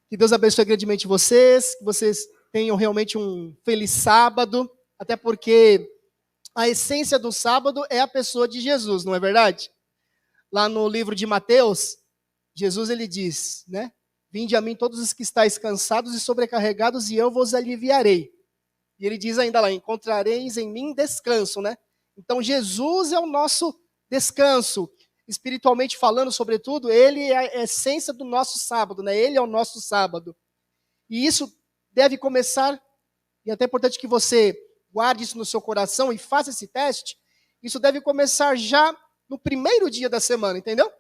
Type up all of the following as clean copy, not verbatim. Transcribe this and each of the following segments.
Que Deus abençoe grandemente vocês, que vocês tenham realmente um feliz sábado, até porque a essência do sábado é a pessoa de Jesus, não é verdade? Lá no livro de Mateus, Jesus ele diz, né? Vinde a mim todos os que estáis cansados e sobrecarregados e eu vos aliviarei. E ele diz ainda lá, encontrareis em mim descanso, né? Então Jesus é o nosso descanso. Espiritualmente falando, sobretudo, ele é a essência do nosso sábado, né? Ele é o nosso sábado. E isso deve começar, e é até importante que você guarde isso no seu coração e faça esse teste, isso deve começar já no primeiro dia da semana, entendeu?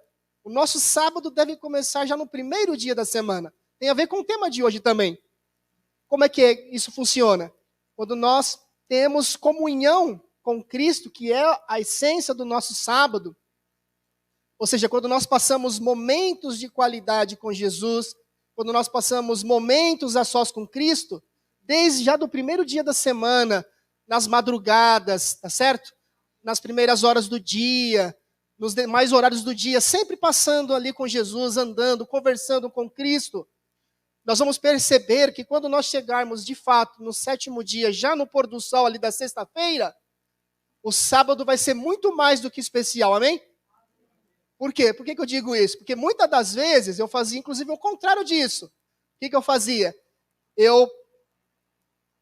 O nosso sábado deve começar já no primeiro dia da semana. Tem a ver com o tema de hoje também. Como é que isso funciona? Quando nós temos comunhão com Cristo, que é a essência do nosso sábado, ou seja, quando nós passamos momentos de qualidade com Jesus, quando nós passamos momentos a sós com Cristo, desde já do primeiro dia da semana, nas madrugadas, tá certo? Nas primeiras horas do dia, nos demais horários do dia, sempre passando ali com Jesus, andando, conversando com Cristo, nós vamos perceber que quando nós chegarmos de fato no sétimo dia, já no pôr do sol ali da sexta-feira, o sábado vai ser muito mais do que especial, amém? Por quê? Por que eu digo isso? Porque muitas das vezes eu fazia, inclusive, o contrário disso. O que eu fazia? Eu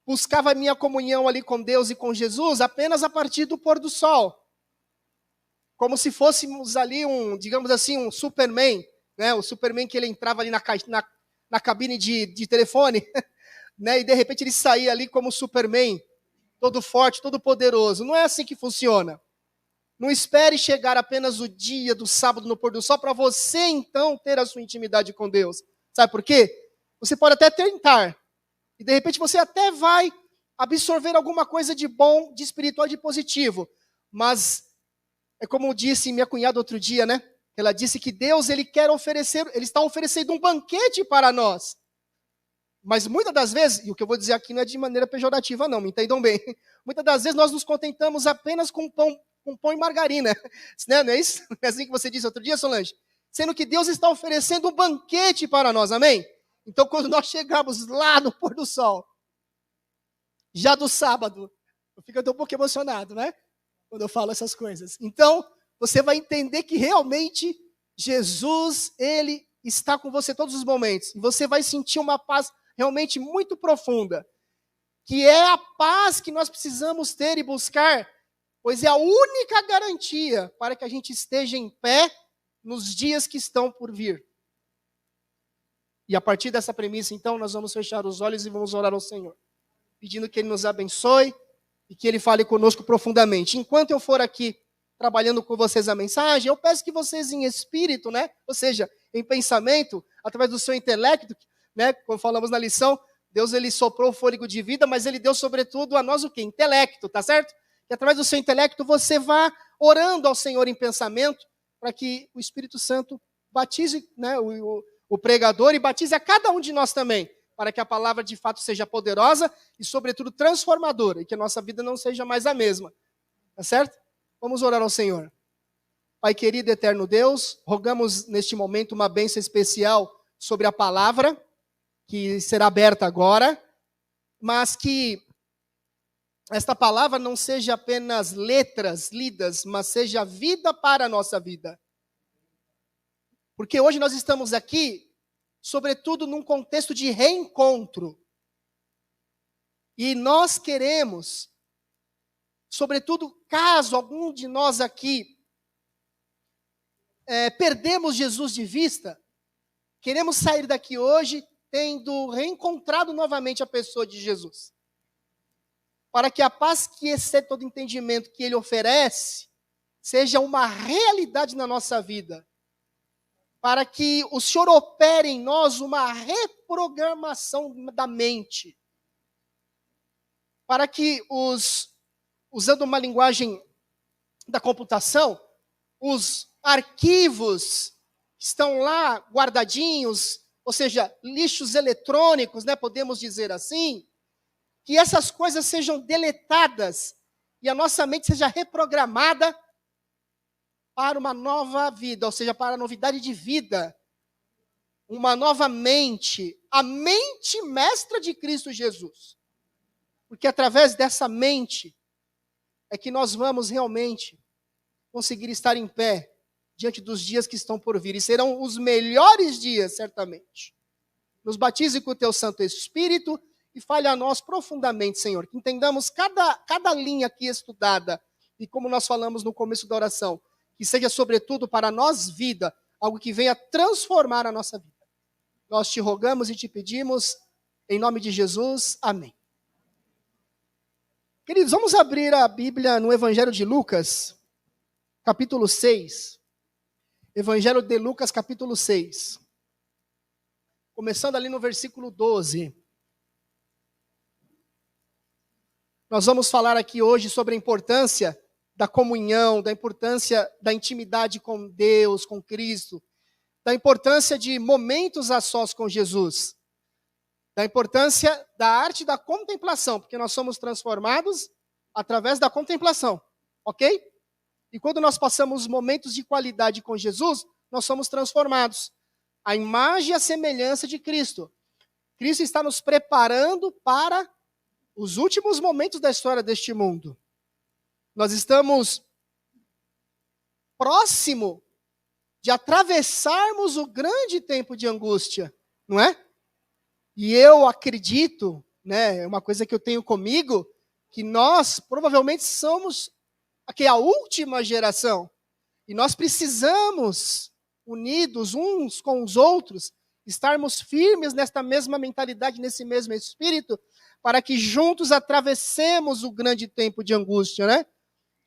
buscava a minha comunhão ali com Deus e com Jesus apenas a partir do pôr do sol. Como se fôssemos ali digamos assim, um Superman, né? O Superman que ele entrava ali na cabine de telefone, né? E de repente ele saía ali como Superman, todo forte, todo poderoso. Não é assim que funciona. Não espere chegar apenas o dia do sábado no pôr do sol para você, então, ter a sua intimidade com Deus. Sabe por quê? Você pode até tentar. E, de repente, você até vai absorver alguma coisa de bom, de espiritual, de positivo. Mas, é como disse minha cunhada outro dia, né? Ela disse que Deus, ele está oferecendo um banquete para nós. Mas, muitas das vezes, e o que eu vou dizer aqui não é de maneira pejorativa, não, me entendam bem. Muitas das vezes nós nos contentamos apenas com pão e margarina, né? Não é isso? Não é assim que você disse outro dia, Solange? Sendo que Deus está oferecendo um banquete para nós, amém? Então, quando nós chegamos lá no pôr do sol, já do sábado, eu fico até um pouco emocionado, né? Quando eu falo essas coisas. Então, você vai entender que realmente Jesus, ele está com você todos os momentos. E você vai sentir uma paz realmente muito profunda, que é a paz que nós precisamos ter e buscar, pois é a única garantia para que a gente esteja em pé nos dias que estão por vir. E a partir dessa premissa, então, nós vamos fechar os olhos e vamos orar ao Senhor, pedindo que Ele nos abençoe e que Ele fale conosco profundamente. Enquanto eu for aqui trabalhando com vocês a mensagem, eu peço que vocês em espírito, né, ou seja, em pensamento, através do seu intelecto, né, como falamos na lição, Deus ele soprou o fôlego de vida, mas Ele deu sobretudo a nós o quê? Intelecto, tá certo? Que através do seu intelecto você vá orando ao Senhor em pensamento, para que o Espírito Santo batize, né, o pregador e batize a cada um de nós também, para que a palavra de fato seja poderosa e, sobretudo, transformadora, e que a nossa vida não seja mais a mesma. Tá certo? Vamos orar ao Senhor. Pai querido, eterno Deus, rogamos neste momento uma bênção especial sobre a palavra, que será aberta agora, mas que esta palavra não seja apenas letras lidas, mas seja vida para a nossa vida. Porque hoje nós estamos aqui, sobretudo num contexto de reencontro. E nós queremos, sobretudo caso algum de nós aqui perdemos Jesus de vista, queremos sair daqui hoje tendo reencontrado novamente a pessoa de Jesus. Para que a paz que excede todo entendimento que Ele oferece, seja uma realidade na nossa vida. Para que o Senhor opere em nós uma reprogramação da mente. Para que usando uma linguagem da computação, os arquivos que estão lá guardadinhos, ou seja, lixos eletrônicos, né, podemos dizer assim, que essas coisas sejam deletadas e a nossa mente seja reprogramada para uma nova vida, ou seja, para a novidade de vida. uma nova mente, a mente mestra de Cristo Jesus. Porque através dessa mente é que nós vamos realmente conseguir estar em pé diante dos dias que estão por vir. E serão os melhores dias, certamente. Nos batize com o teu Santo Espírito e fale a nós profundamente, Senhor. Que entendamos cada linha aqui estudada. E como nós falamos no começo da oração, que seja sobretudo para nós vida, algo que venha transformar a nossa vida. Nós te rogamos e te pedimos, em nome de Jesus, amém. Queridos, vamos abrir a Bíblia no Evangelho de Lucas, capítulo 6. Evangelho de Lucas, capítulo 6. Começando ali no versículo 12. Nós vamos falar aqui hoje sobre a importância da comunhão, da importância da intimidade com Deus, com Cristo, da importância de momentos a sós com Jesus, da importância da arte da contemplação, porque nós somos transformados através da contemplação, ok? E quando nós passamos momentos de qualidade com Jesus, nós somos transformados. A imagem e a semelhança de Cristo. Cristo está nos preparando para os últimos momentos da história deste mundo. Nós estamos próximo de atravessarmos o grande tempo de angústia, não é? E eu acredito, né, é uma coisa que eu tenho comigo, que nós provavelmente somos a última geração. E nós precisamos, unidos uns com os outros, estarmos firmes nesta mesma mentalidade, nesse mesmo espírito, para que juntos atravessemos o grande tempo de angústia, né?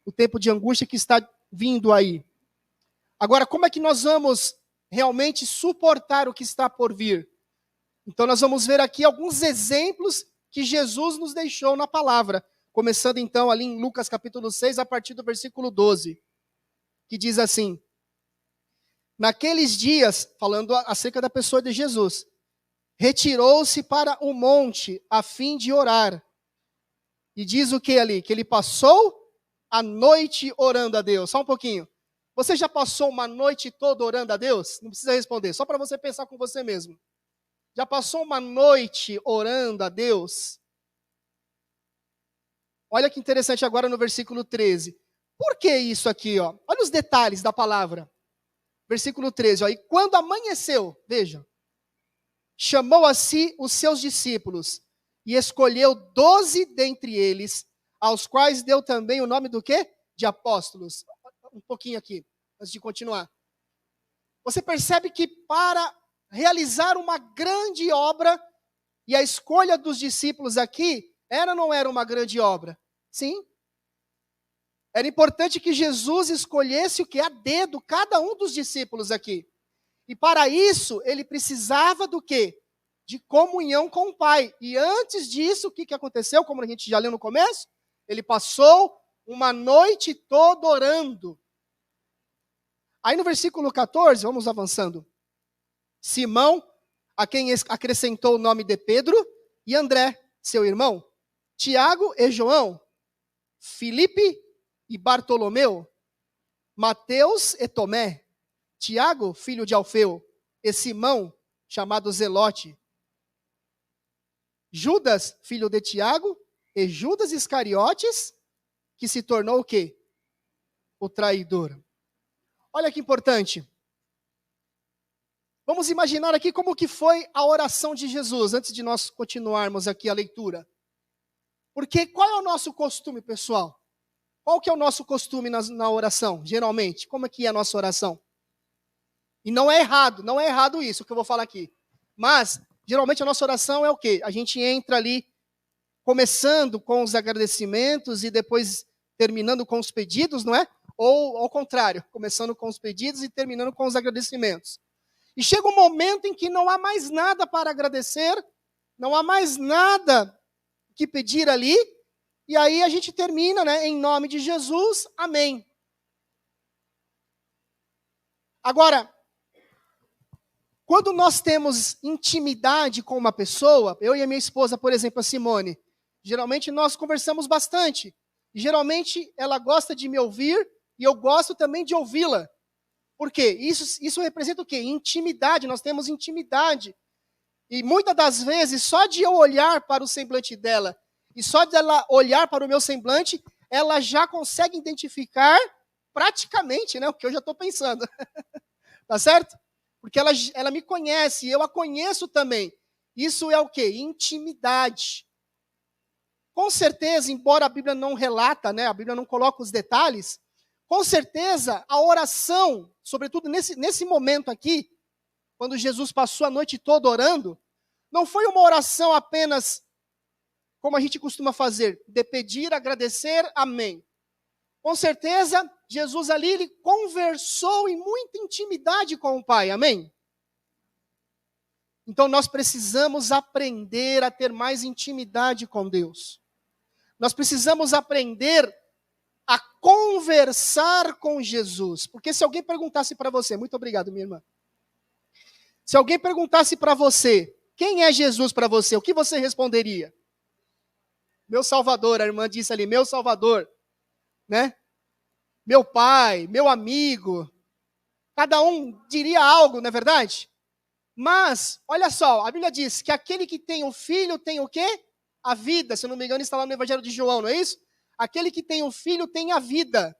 O tempo de angústia que está vindo aí. Agora, como é que nós vamos realmente suportar o que está por vir? Então, nós vamos ver aqui alguns exemplos que Jesus nos deixou na palavra. Começando, então, ali em Lucas capítulo 6, a partir do versículo 12. Que diz assim: naqueles dias, falando acerca da pessoa de Jesus, retirou-se para o monte a fim de orar. E diz o que ali? Que ele passou a noite orando a Deus. Só um pouquinho. Você já passou uma noite toda orando a Deus? Não precisa responder, só para você pensar com você mesmo. Já passou uma noite orando a Deus? Olha que interessante agora no versículo 13. Por que isso aqui? Ó? Olha os detalhes da palavra. Versículo 13. Ó, e quando amanheceu, veja, chamou a si os seus discípulos e escolheu 12 dentre eles, aos quais deu também o nome do quê? De apóstolos. Um pouquinho aqui, antes de continuar. Você percebe que para realizar uma grande obra, e a escolha dos discípulos aqui, era ou não era uma grande obra? Sim. Era importante que Jesus escolhesse o que? A dedo, cada um dos discípulos aqui. E para isso, ele precisava do quê? De comunhão com o Pai. E antes disso, o que aconteceu? Como a gente já leu no começo, ele passou uma noite toda orando. Aí no versículo 14, vamos avançando. Simão, a quem acrescentou o nome de Pedro, e André, seu irmão, Tiago e João, Filipe e Bartolomeu, Mateus e Tomé, Tiago, filho de Alfeu, e Simão, chamado Zelote, Judas, filho de Tiago, e Judas Iscariotes, que se tornou o quê? O traidor. Olha que importante. Vamos imaginar aqui como que foi a oração de Jesus, antes de nós continuarmos aqui a leitura. Porque qual é o nosso costume, pessoal? Qual que é o nosso costume na oração, geralmente? Como é que é a nossa oração? E não é errado isso que eu vou falar aqui. Mas, geralmente a nossa oração é o quê? A gente entra ali, começando com os agradecimentos e depois terminando com os pedidos, não é? Ou ao contrário, começando com os pedidos e terminando com os agradecimentos. E chega um momento em que não há mais nada para agradecer, não há mais nada que pedir ali, e aí a gente termina, né, em nome de Jesus, amém. Agora, quando nós temos intimidade com uma pessoa, eu e a minha esposa, por exemplo, a Simone, geralmente nós conversamos bastante, e geralmente ela gosta de me ouvir, e eu gosto também de ouvi-la. Por quê? Isso representa o quê? Intimidade, nós temos intimidade. E muitas das vezes, só de eu olhar para o semblante dela, e só de ela olhar para o meu semblante, ela já consegue identificar praticamente, né, o que eu já estou pensando. Tá certo? Porque ela me conhece, e eu a conheço também. Isso é o quê? Intimidade. Com certeza, embora a Bíblia não relata, né, a Bíblia não coloca os detalhes, com certeza a oração, sobretudo nesse momento aqui, quando Jesus passou a noite toda orando, não foi uma oração apenas como a gente costuma fazer, de pedir, agradecer, amém. Com certeza, Jesus ali, ele conversou em muita intimidade com o Pai, amém? Então nós precisamos aprender a ter mais intimidade com Deus. Nós precisamos aprender a conversar com Jesus. Porque se alguém perguntasse para você, muito obrigado, minha irmã. Se alguém perguntasse para você, quem é Jesus para você, o que você responderia? Meu Salvador, a irmã disse ali, meu Salvador, né? Meu pai, meu amigo. Cada um diria algo, não é verdade? Mas, olha só, a Bíblia diz que aquele que tem o Filho tem o quê? A vida, se eu não me engano está lá no Evangelho de João, não é isso? Aquele que tem o Filho tem a vida.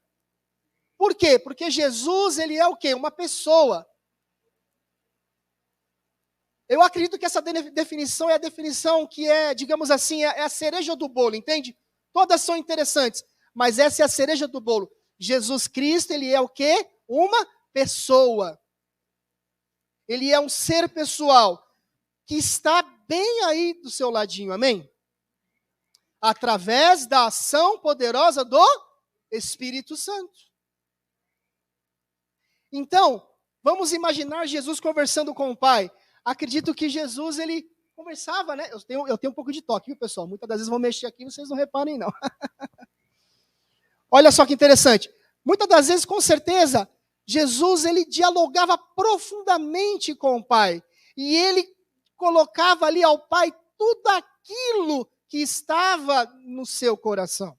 Por quê? Porque Jesus, ele é o quê? Uma pessoa. Eu acredito que essa definição é a definição que é, digamos assim, é a cereja do bolo, entende? Todas são interessantes, mas essa é a cereja do bolo. Jesus Cristo, ele é o quê? Uma pessoa. Ele é um ser pessoal que está bem aí do seu ladinho, amém? Através da ação poderosa do Espírito Santo. Então, vamos imaginar Jesus conversando com o Pai. Acredito que Jesus, ele conversava, né? Eu tenho um pouco de toque, viu, pessoal? Muitas das vezes vou mexer aqui, vocês não reparem, não. Olha só que interessante. Muitas das vezes, com certeza, Jesus, ele dialogava profundamente com o Pai. E ele colocava ali ao Pai tudo aquilo que estava no seu coração.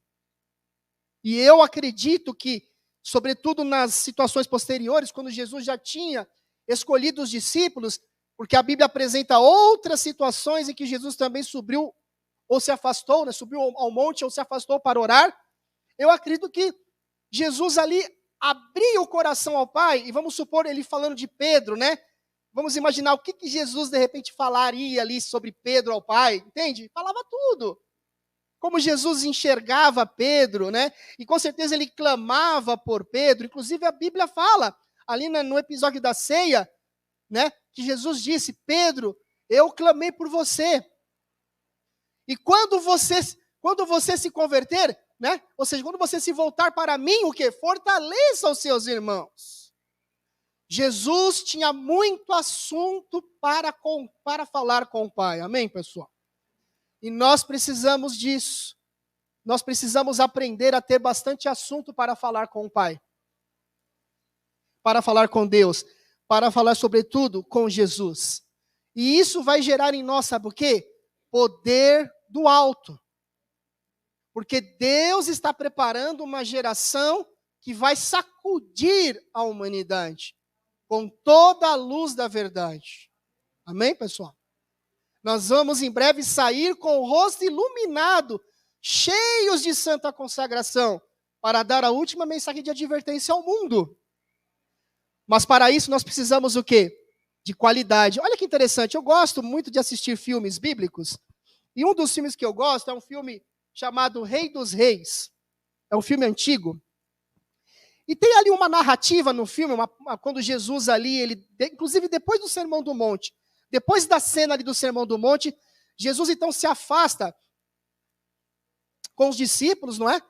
E eu acredito que, sobretudo nas situações posteriores, quando Jesus já tinha escolhido os discípulos, porque a Bíblia apresenta outras situações em que Jesus também subiu ou se afastou, né, subiu ao monte ou se afastou para orar. Eu acredito que Jesus ali abria o coração ao Pai, e vamos supor ele falando de Pedro, né? Vamos imaginar o que Jesus de repente falaria ali sobre Pedro ao Pai, entende? Falava tudo. Como Jesus enxergava Pedro, né? E com certeza ele clamava por Pedro. Inclusive a Bíblia fala, ali no episódio da ceia, né? Que Jesus disse, Pedro, eu clamei por você. E quando você se converter, né? Ou seja, quando você se voltar para mim, o quê? Fortaleça os seus irmãos. Jesus tinha muito assunto para falar com o Pai. Amém, pessoal? E nós precisamos disso. Nós precisamos aprender a ter bastante assunto para falar com o Pai. Para falar com Deus. Para falar, sobretudo, com Jesus. E isso vai gerar em nós, sabe o quê? Poder do alto. Porque Deus está preparando uma geração que vai sacudir a humanidade com toda a luz da verdade. Amém, pessoal? Nós vamos em breve sair com o rosto iluminado, cheios de santa consagração, para dar a última mensagem de advertência ao mundo. Mas para isso nós precisamos o quê? De qualidade. Olha que interessante, eu gosto muito de assistir filmes bíblicos, e um dos filmes que eu gosto é um filme chamado Rei dos Reis. É um filme antigo. E tem ali uma narrativa no filme, quando Jesus ali, inclusive depois do Sermão do Monte, depois da cena ali do Sermão do Monte, Jesus então se afasta com os discípulos, não é?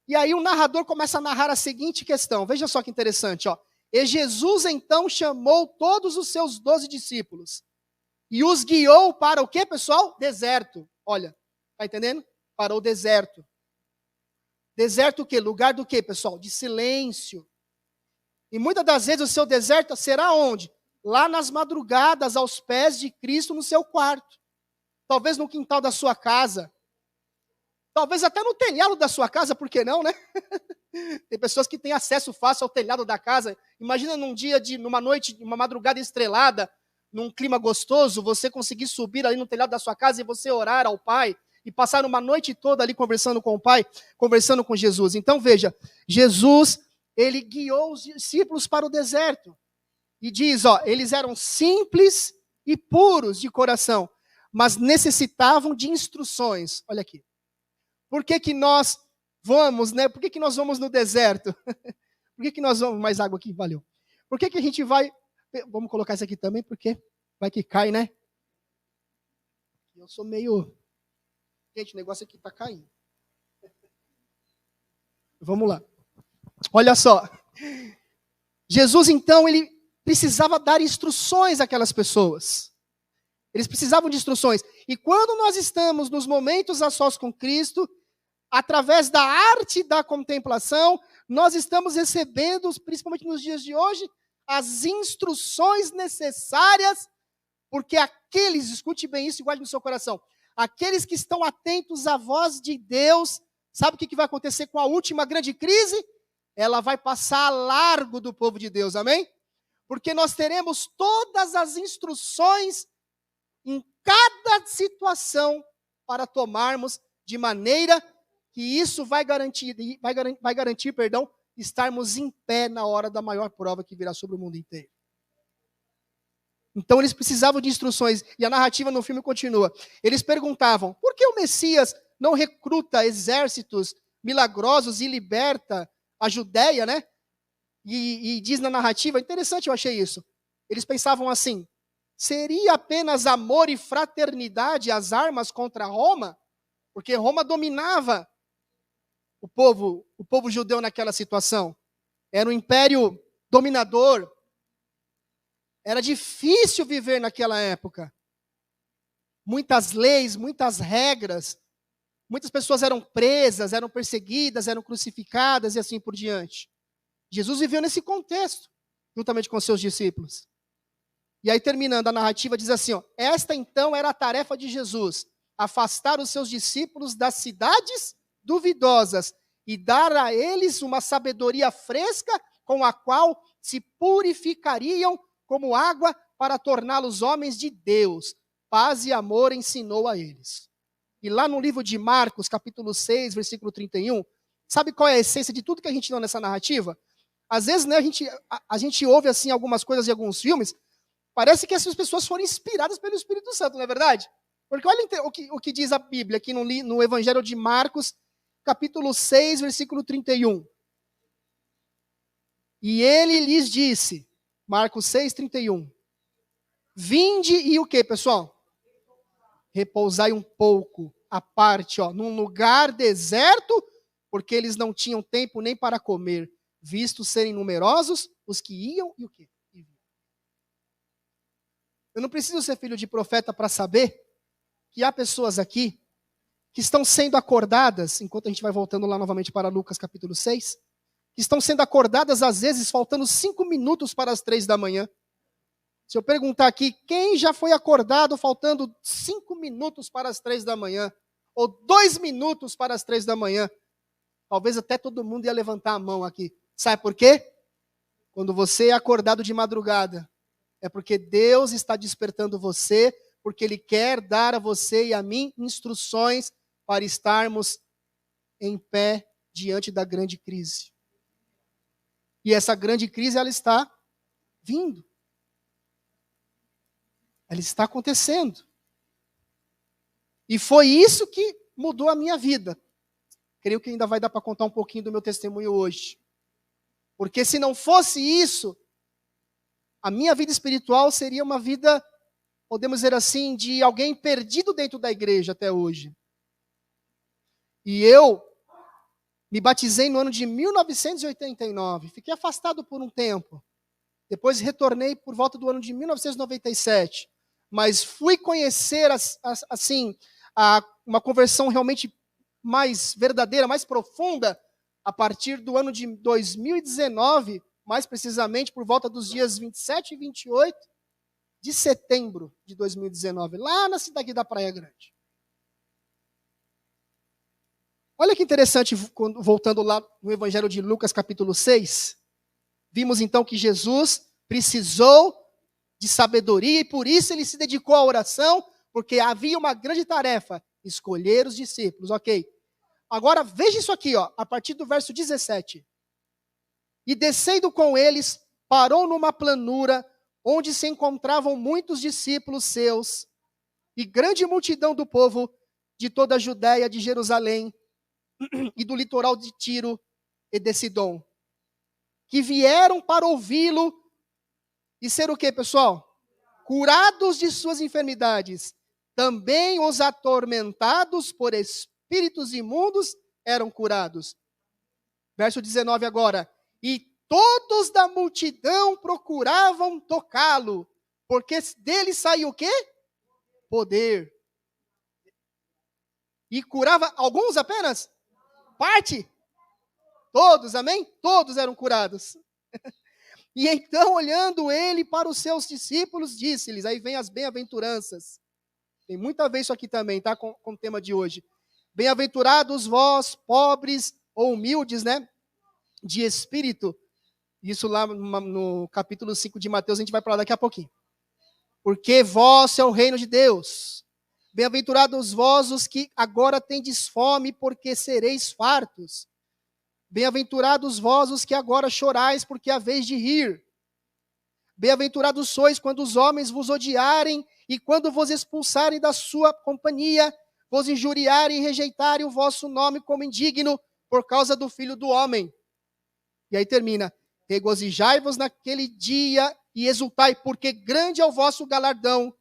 E aí o narrador começa a narrar a seguinte questão. Veja só que interessante, ó. E Jesus então chamou todos os seus 12 discípulos e os guiou para o quê, pessoal? Deserto. Olha, tá entendendo? Para o deserto. Deserto o quê? Lugar do quê, pessoal? De silêncio. E muitas das vezes o seu deserto será onde? Lá nas madrugadas, aos pés de Cristo, no seu quarto. Talvez no quintal da sua casa. Talvez até no telhado da sua casa, por que não, né? Tem pessoas que têm acesso fácil ao telhado da casa. Imagina numa noite, numa madrugada estrelada, num clima gostoso, você conseguir subir ali no telhado da sua casa e você orar ao Pai e passar uma noite toda ali conversando com o Pai, conversando com Jesus. Então veja, Jesus, ele guiou os discípulos para o deserto. E diz, eles eram simples e puros de coração, mas necessitavam de instruções. Olha aqui. Por que nós vamos, né? Por que nós vamos no deserto? Por que nós vamos... Mais água aqui, valeu. Por que a gente vai... Vamos colocar isso aqui também, porque vai que cai, né? Eu sou meio... Gente, o negócio aqui está caindo. Vamos lá. Olha só. Jesus, então, ele precisava dar instruções àquelas pessoas. Eles precisavam de instruções. E quando nós estamos nos momentos a sós com Cristo, através da arte da contemplação, nós estamos recebendo, principalmente nos dias de hoje, as instruções necessárias, porque aqueles, escute bem isso e guarde no seu coração, aqueles que estão atentos à voz de Deus, sabe o que vai acontecer com a última grande crise? Ela vai passar a largo do povo de Deus, amém? Porque nós teremos todas as instruções em cada situação para tomarmos de maneira que isso vai garantir, estarmos em pé na hora da maior prova que virá sobre o mundo inteiro. Então eles precisavam de instruções, e a narrativa no filme continua. Eles perguntavam, por que o Messias não recruta exércitos milagrosos e liberta a Judéia, né? E diz na narrativa, interessante eu achei isso. Eles pensavam assim, seria apenas amor e fraternidade as armas contra Roma? Porque Roma dominava o povo judeu naquela situação. Era um império dominador. Era difícil viver naquela época. Muitas leis, muitas regras. Muitas pessoas eram presas, eram perseguidas, eram crucificadas e assim por diante. Jesus viveu nesse contexto, juntamente com seus discípulos. E aí, terminando a narrativa, diz assim, esta então era a tarefa de Jesus, afastar os seus discípulos das cidades duvidosas e dar a eles uma sabedoria fresca com a qual se purificariam como água para torná-los homens de Deus. Paz e amor ensinou a eles. E lá no livro de Marcos, capítulo 6, versículo 31, sabe qual é a essência de tudo que a gente lê nessa narrativa? Às vezes, né, a gente ouve assim algumas coisas em alguns filmes, parece que essas pessoas foram inspiradas pelo Espírito Santo, não é verdade? Porque olha o que diz a Bíblia aqui no Evangelho de Marcos, capítulo 6, versículo 31. E ele lhes disse, Marcos 6, 31, vinde e o que, pessoal? Repousai um pouco à parte, num lugar deserto, porque eles não tinham tempo nem para comer, visto serem numerosos os que iam e o quê? Eu não preciso ser filho de profeta para saber que há pessoas aqui que estão sendo acordadas, enquanto a gente vai voltando lá novamente para Lucas capítulo 6, que estão sendo acordadas às vezes faltando 5 minutos para as 3 da manhã. Se eu perguntar aqui, quem já foi acordado faltando 5 minutos para as 3 da manhã, ou 2 minutos para as 3 da manhã, talvez até todo mundo ia levantar a mão aqui. Sabe por quê? Quando você é acordado de madrugada, é porque Deus está despertando você, porque Ele quer dar a você e a mim instruções para estarmos em pé diante da grande crise. E essa grande crise, ela está vindo. Ela está acontecendo. E foi isso que mudou a minha vida. Creio que ainda vai dar para contar um pouquinho do meu testemunho hoje. Porque se não fosse isso, a minha vida espiritual seria uma vida, podemos dizer assim, de alguém perdido dentro da igreja até hoje. E eu me batizei no ano de 1989. Fiquei afastado por um tempo. Depois retornei por volta do ano de 1997. Mas fui conhecer, uma conversão realmente mais verdadeira, mais profunda, a partir do ano de 2019, mais precisamente por volta dos dias 27 e 28 de setembro de 2019, lá na cidade da Praia Grande. Olha que interessante, voltando lá no Evangelho de Lucas, capítulo 6, vimos então que Jesus precisou de sabedoria e por isso ele se dedicou à oração, porque havia uma grande tarefa, escolher os discípulos, ok? Agora veja isso aqui, ó, a partir do verso 17. E descendo com eles, parou numa planura, onde se encontravam muitos discípulos seus, e grande multidão do povo de toda a Judéia, de Jerusalém, e do litoral de Tiro e de Sidom, que vieram para ouvi-lo e ser o quê, pessoal? Curados de suas enfermidades. Também os atormentados por espíritos imundos eram curados. Verso 19 agora. E todos da multidão procuravam tocá-lo, porque dele saiu o quê? Poder. E curava alguns apenas? Parte? Todos, amém? Todos eram curados. E então, olhando ele para os seus discípulos, disse-lhes, aí vem as bem-aventuranças. Tem muito a ver isso aqui também, tá? Com o tema de hoje. Bem-aventurados vós, pobres ou humildes, né? De espírito. Isso lá no capítulo 5 de Mateus, a gente vai falar daqui a pouquinho. Porque vós é o reino de Deus. Bem-aventurados vós os que agora tendes fome, porque sereis fartos. Bem-aventurados vós os que agora chorais, porque é a vez de rir. Bem-aventurados sois quando os homens vos odiarem e quando vos expulsarem da sua companhia, vos injuriarem e rejeitarem o vosso nome como indigno por causa do Filho do Homem. E aí termina. Regozijai-vos naquele dia e exultai, porque grande é o vosso galardão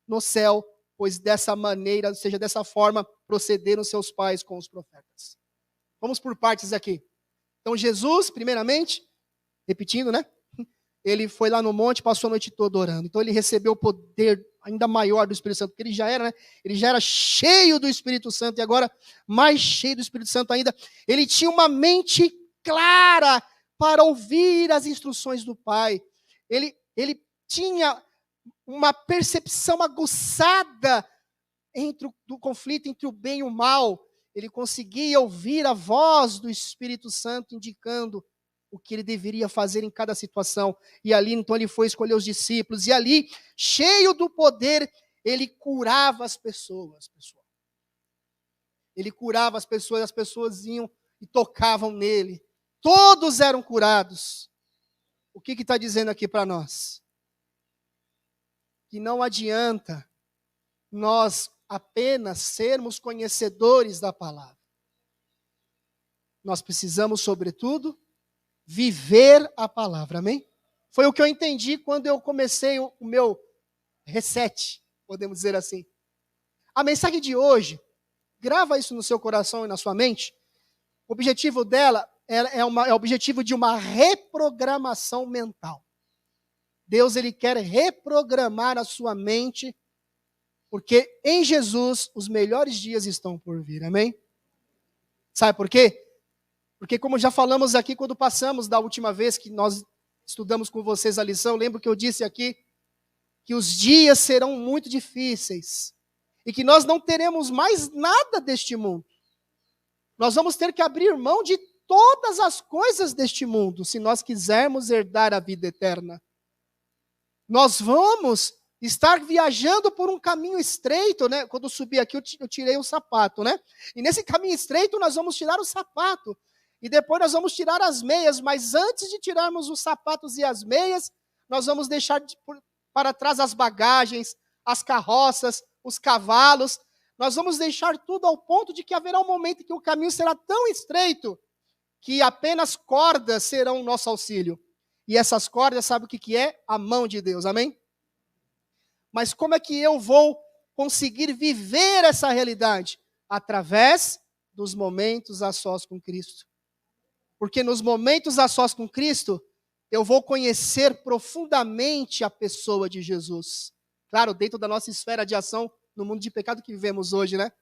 no céu, pois dessa maneira, ou seja, dessa forma, procederam seus pais com os profetas. Vamos por partes aqui. Então, Jesus, primeiramente, repetindo, né? Ele foi lá no monte, passou a noite toda orando. Então, ele recebeu o poder ainda maior do Espírito Santo, porque ele já era, né? Ele já era cheio do Espírito Santo, e agora mais cheio do Espírito Santo ainda. Ele tinha uma mente clara para ouvir as instruções do Pai. Ele tinha uma percepção aguçada do conflito entre o bem e o mal. Ele conseguia ouvir a voz do Espírito Santo indicando o que ele deveria fazer em cada situação. E ali, então, ele foi escolher os discípulos. E ali, cheio do poder, ele curava as pessoas, pessoal. Ele curava as pessoas iam e tocavam nele. Todos eram curados. O que está dizendo aqui para nós? Que não adianta nós apenas sermos conhecedores da palavra. Nós precisamos, sobretudo, viver a palavra, amém? Foi o que eu entendi quando eu comecei o meu reset, podemos dizer assim. A mensagem de hoje, grava isso no seu coração e na sua mente, o objetivo dela é o objetivo de uma reprogramação mental. Deus, ele quer reprogramar a sua mente, porque em Jesus os melhores dias estão por vir, amém? Sabe por quê? Porque como já falamos aqui quando passamos da última vez que nós estudamos com vocês a lição, lembro que eu disse aqui que os dias serão muito difíceis e que nós não teremos mais nada deste mundo. Nós vamos ter que abrir mão de todas as coisas deste mundo se nós quisermos herdar a vida eterna. Nós vamos estar viajando por um caminho estreito, né? Quando eu subi aqui, eu tirei o sapato, né? E nesse caminho estreito, nós vamos tirar o sapato. E depois nós vamos tirar as meias. Mas antes de tirarmos os sapatos e as meias, nós vamos deixar para trás as bagagens, as carroças, os cavalos. Nós vamos deixar tudo ao ponto de que haverá um momento em que o caminho será tão estreito que apenas cordas serão o nosso auxílio. E essas cordas, sabe o que é? A mão de Deus, amém? Mas como é que eu vou conseguir viver essa realidade? Através dos momentos a sós com Cristo. Porque nos momentos a sós com Cristo, eu vou conhecer profundamente a pessoa de Jesus. Claro, dentro da nossa esfera de ação, no mundo de pecado que vivemos hoje, né?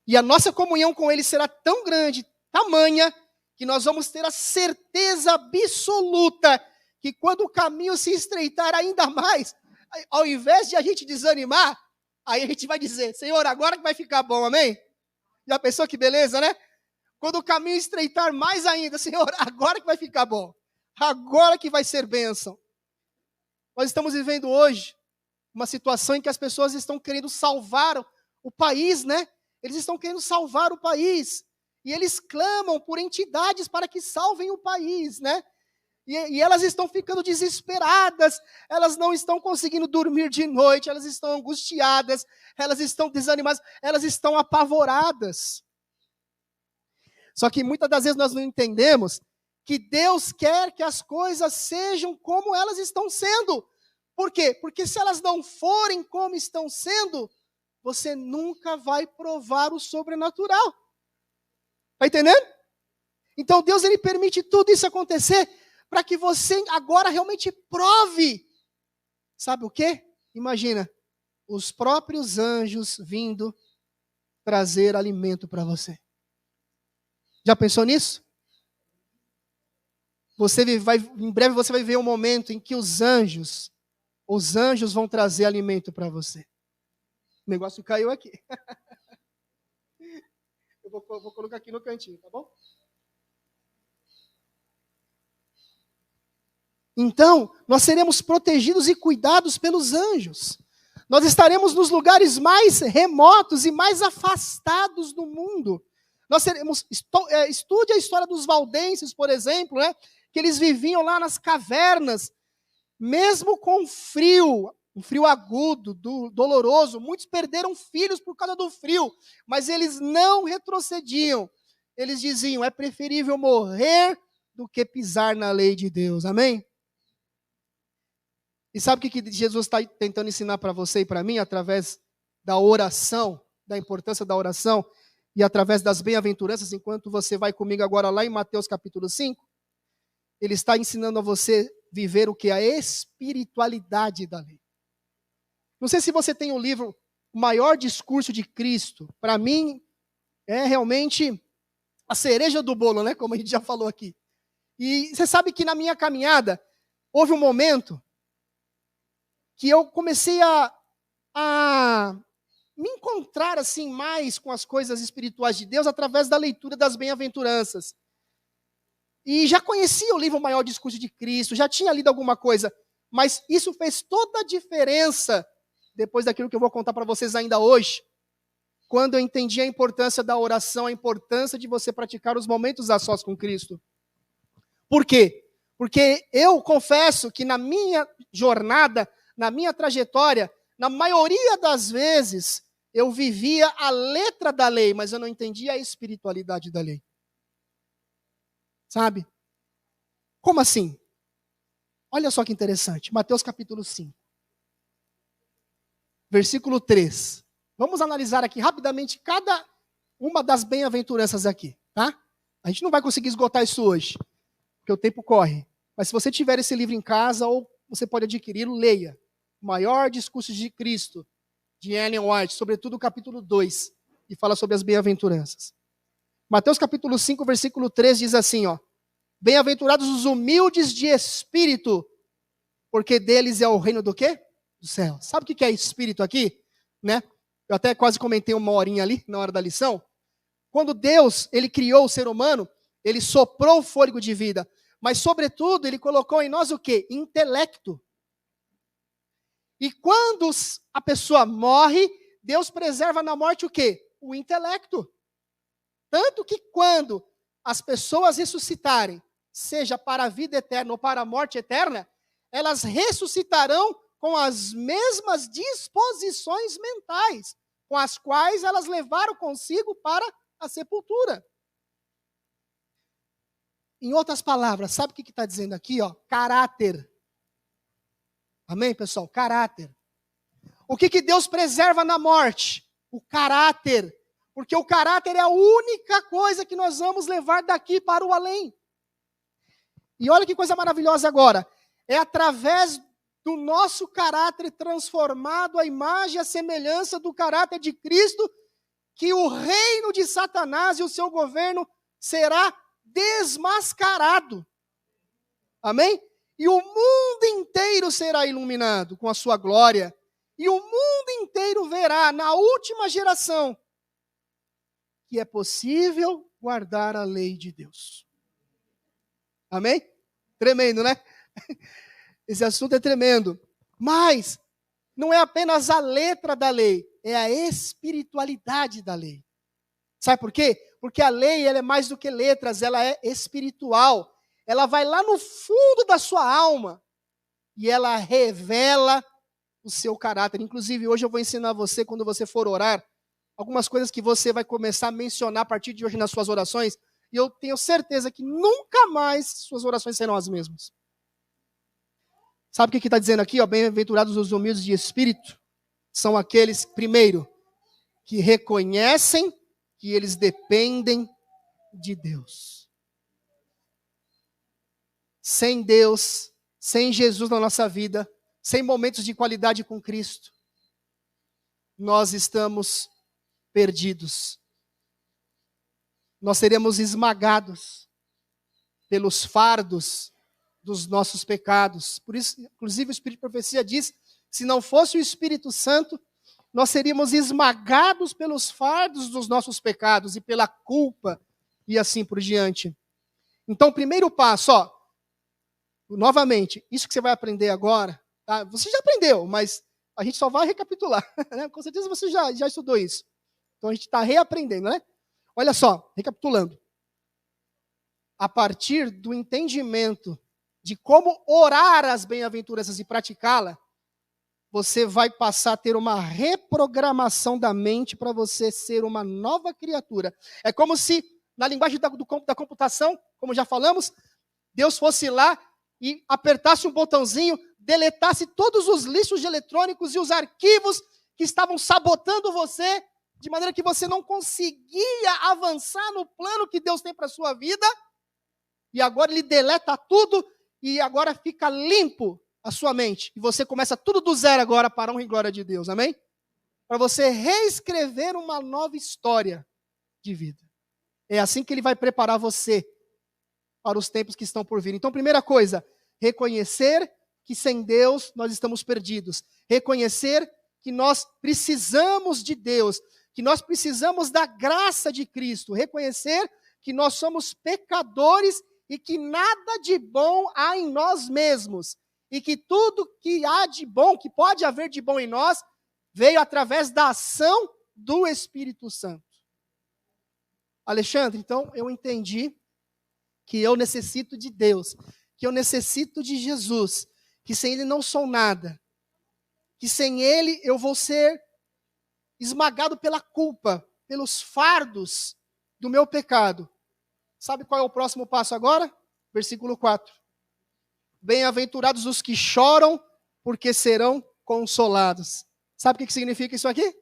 E a nossa comunhão com Ele será tão grande, tamanha, que nós vamos ter a certeza absoluta que quando o caminho se estreitar ainda mais, ao invés de a gente desanimar, aí a gente vai dizer, Senhor, agora que vai ficar bom, amém? Já pensou que beleza, né? Quando o caminho estreitar mais ainda, Senhor, agora que vai ficar bom. Agora que vai ser bênção. Nós estamos vivendo hoje uma situação em que as pessoas estão querendo salvar o país, né? Eles estão querendo salvar o país. E eles clamam por entidades para que salvem o país, né? E elas estão ficando desesperadas, elas não estão conseguindo dormir de noite, elas estão angustiadas, elas estão desanimadas, elas estão apavoradas. Só que muitas das vezes nós não entendemos que Deus quer que as coisas sejam como elas estão sendo. Por quê? Porque se elas não forem como estão sendo, você nunca vai provar o sobrenatural. Está entendendo? Então Deus ele permite tudo isso acontecer para que você agora realmente prove. Sabe o quê? Imagina, os próprios anjos vindo trazer alimento para você. Já pensou nisso? Em breve você vai ver um momento em que os anjos vão trazer alimento para você. O negócio caiu aqui. Eu vou colocar aqui no cantinho, tá bom? Então, nós seremos protegidos e cuidados pelos anjos. Nós estaremos nos lugares mais remotos e mais afastados do mundo. Nós seremos, estude a história dos valdenses, por exemplo, né? Que eles viviam lá nas cavernas, mesmo com frio, um frio agudo, doloroso. Muitos perderam filhos por causa do frio, mas eles não retrocediam. Eles diziam, é preferível morrer do que pisar na lei de Deus. Amém? E sabe o que Jesus está tentando ensinar para você e para mim, através da oração, da importância da oração, e através das bem-aventuranças, enquanto você vai comigo agora lá em Mateus capítulo 5, ele está ensinando a você viver o que? A espiritualidade da lei. Não sei se você tem o livro O Maior Discurso de Cristo. Para mim, é realmente a cereja do bolo, né? Como a gente já falou aqui. E você sabe que na minha caminhada, houve um momento que eu comecei a me encontrar assim mais com as coisas espirituais de Deus através da leitura das bem-aventuranças. E já conhecia o livro O Maior Discurso de Cristo, já tinha lido alguma coisa, mas isso fez toda a diferença depois daquilo que eu vou contar para vocês ainda hoje, quando eu entendi a importância da oração, a importância de você praticar os momentos a sós com Cristo. Por quê? Porque eu confesso que na minha jornada, na minha trajetória, na maioria das vezes, eu vivia a letra da lei, mas eu não entendia a espiritualidade da lei. Sabe? Como assim? Olha só que interessante. Mateus capítulo 5. Versículo 3. Vamos analisar aqui rapidamente cada uma das bem-aventuranças aqui, tá? A gente não vai conseguir esgotar isso hoje, porque o tempo corre. Mas se você tiver esse livro em casa, ou você pode adquiri-lo, leia. O Maior Discurso de Cristo, de Ellen White, sobretudo o capítulo 2, que fala sobre as bem-aventuranças. Mateus capítulo 5, versículo 3 diz assim, ó: bem-aventurados os humildes de espírito, porque deles é o reino do quê? Do céu. Sabe o que é espírito aqui? Né? Eu até quase comentei uma horinha ali, na hora da lição. Quando Deus, ele criou o ser humano, ele soprou o fôlego de vida, mas sobretudo, ele colocou em nós o quê? Intelecto. E quando a pessoa morre, Deus preserva na morte o quê? O intelecto. Tanto que quando as pessoas ressuscitarem, seja para a vida eterna ou para a morte eterna, elas ressuscitarão com as mesmas disposições mentais, com as quais elas levaram consigo para a sepultura. Em outras palavras, sabe o que está dizendo aqui? Ó? Caráter. Amém, pessoal? Caráter. O que Deus preserva na morte? O caráter. Porque o caráter é a única coisa que nós vamos levar daqui para o além. E olha que coisa maravilhosa agora. É através do nosso caráter transformado à imagem e à semelhança do caráter de Cristo que o reino de Satanás e o seu governo será desmascarado. Amém? E o mundo inteiro será iluminado com a sua glória. E o mundo inteiro verá na última geração que é possível guardar a lei de Deus. Amém? Tremendo, né? Esse assunto é tremendo. Mas não é apenas a letra da lei, é a espiritualidade da lei. Sabe por quê? Porque a lei ela é mais do que letras, ela é espiritual. Ela vai lá no fundo da sua alma e ela revela o seu caráter. Inclusive, hoje eu vou ensinar você, quando você for orar, algumas coisas que você vai começar a mencionar a partir de hoje nas suas orações, e eu tenho certeza que nunca mais suas orações serão as mesmas. Sabe o que está dizendo aqui? Bem-aventurados os humildes de espírito, são aqueles, primeiro, que reconhecem que eles dependem de Deus. Sem Deus, sem Jesus na nossa vida, sem momentos de qualidade com Cristo, nós estamos perdidos. Nós seremos esmagados pelos fardos dos nossos pecados. Por isso, inclusive, o Espírito de Profecia diz, se não fosse o Espírito Santo, nós seríamos esmagados pelos fardos dos nossos pecados e pela culpa, e assim por diante. Então, o primeiro passo, novamente, isso que você vai aprender agora, tá? Você já aprendeu, mas a gente só vai recapitular. Né? Com certeza você já estudou isso. Então, a gente está reaprendendo, né? Olha só, recapitulando. A partir do entendimento de como orar as bem-aventuranças e praticá-la, você vai passar a ter uma reprogramação da mente para você ser uma nova criatura. É como se, na linguagem da computação, como já falamos, Deus fosse lá e apertasse um botãozinho, deletasse todos os lixos eletrônicos e os arquivos que estavam sabotando você, de maneira que você não conseguia avançar no plano que Deus tem para a sua vida, e agora Ele deleta tudo, e agora fica limpo a sua mente. E você começa tudo do zero agora para a honra e glória de Deus, amém? Para você reescrever uma nova história de vida. É assim que Ele vai preparar você para os tempos que estão por vir. Então, primeira coisa, reconhecer que sem Deus nós estamos perdidos. Reconhecer que nós precisamos de Deus, que nós precisamos da graça de Cristo. Reconhecer que nós somos pecadores e que nada de bom há em nós mesmos. E que tudo que há de bom, que pode haver de bom em nós, veio através da ação do Espírito Santo. Alexandre, então eu entendi que eu necessito de Deus, que eu necessito de Jesus, que sem Ele não sou nada, que sem Ele eu vou ser esmagado pela culpa, pelos fardos do meu pecado. Sabe qual é o próximo passo agora? Versículo 4. Bem-aventurados os que choram, porque serão consolados. Sabe o que significa isso aqui?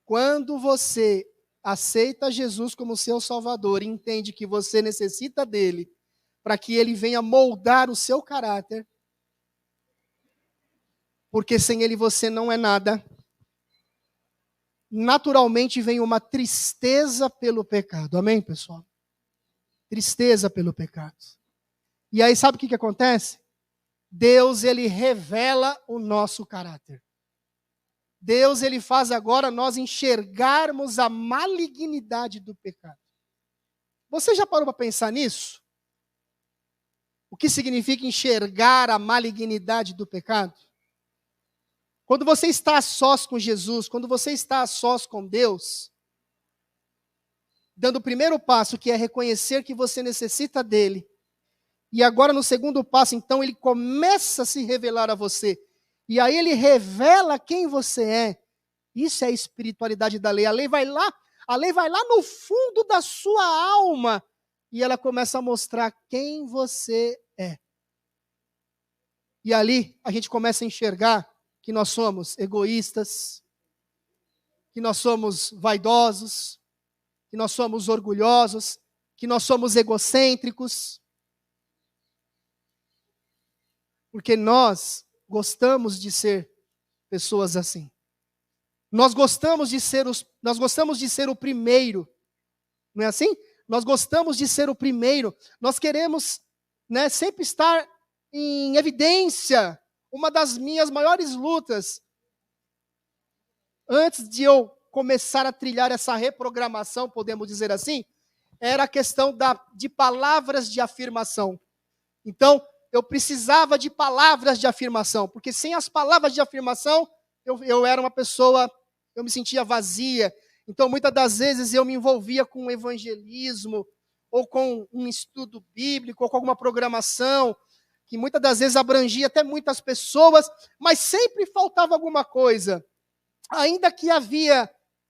Quando você aceita Jesus como seu Salvador e entende que você necessita dele para que ele venha moldar o seu caráter, porque sem ele você não é nada, naturalmente vem uma tristeza pelo pecado. Amém, pessoal? Tristeza pelo pecado. E aí sabe o que acontece? Deus, ele revela o nosso caráter. Deus, ele faz agora nós enxergarmos a malignidade do pecado. Você já parou para pensar nisso? O que significa enxergar a malignidade do pecado? Quando você está a sós com Jesus, quando você está a sós com Deus, dando o primeiro passo, que é reconhecer que você necessita dele, e agora no segundo passo, então, ele começa a se revelar a você. E aí ele revela quem você é. Isso é a espiritualidade da lei. A lei vai lá no fundo da sua alma e ela começa a mostrar quem você é. E ali a gente começa a enxergar que nós somos egoístas, que nós somos vaidosos, que nós somos orgulhosos, que nós somos egocêntricos. Porque nós gostamos de ser pessoas assim. Nós gostamos de ser o primeiro. Não é assim? Nós gostamos de ser o primeiro. Nós queremos, sempre estar em evidência. Uma das minhas maiores lutas, antes de eu começar a trilhar essa reprogramação, podemos dizer assim, era a questão de palavras de afirmação. Então, eu precisava de palavras de afirmação, porque sem as palavras de afirmação, eu era uma pessoa, eu me sentia vazia. Então, muitas das vezes, eu me envolvia com evangelismo, ou com um estudo bíblico, ou com alguma programação, que muitas das vezes abrangia até muitas pessoas, mas sempre faltava alguma coisa. Ainda que havia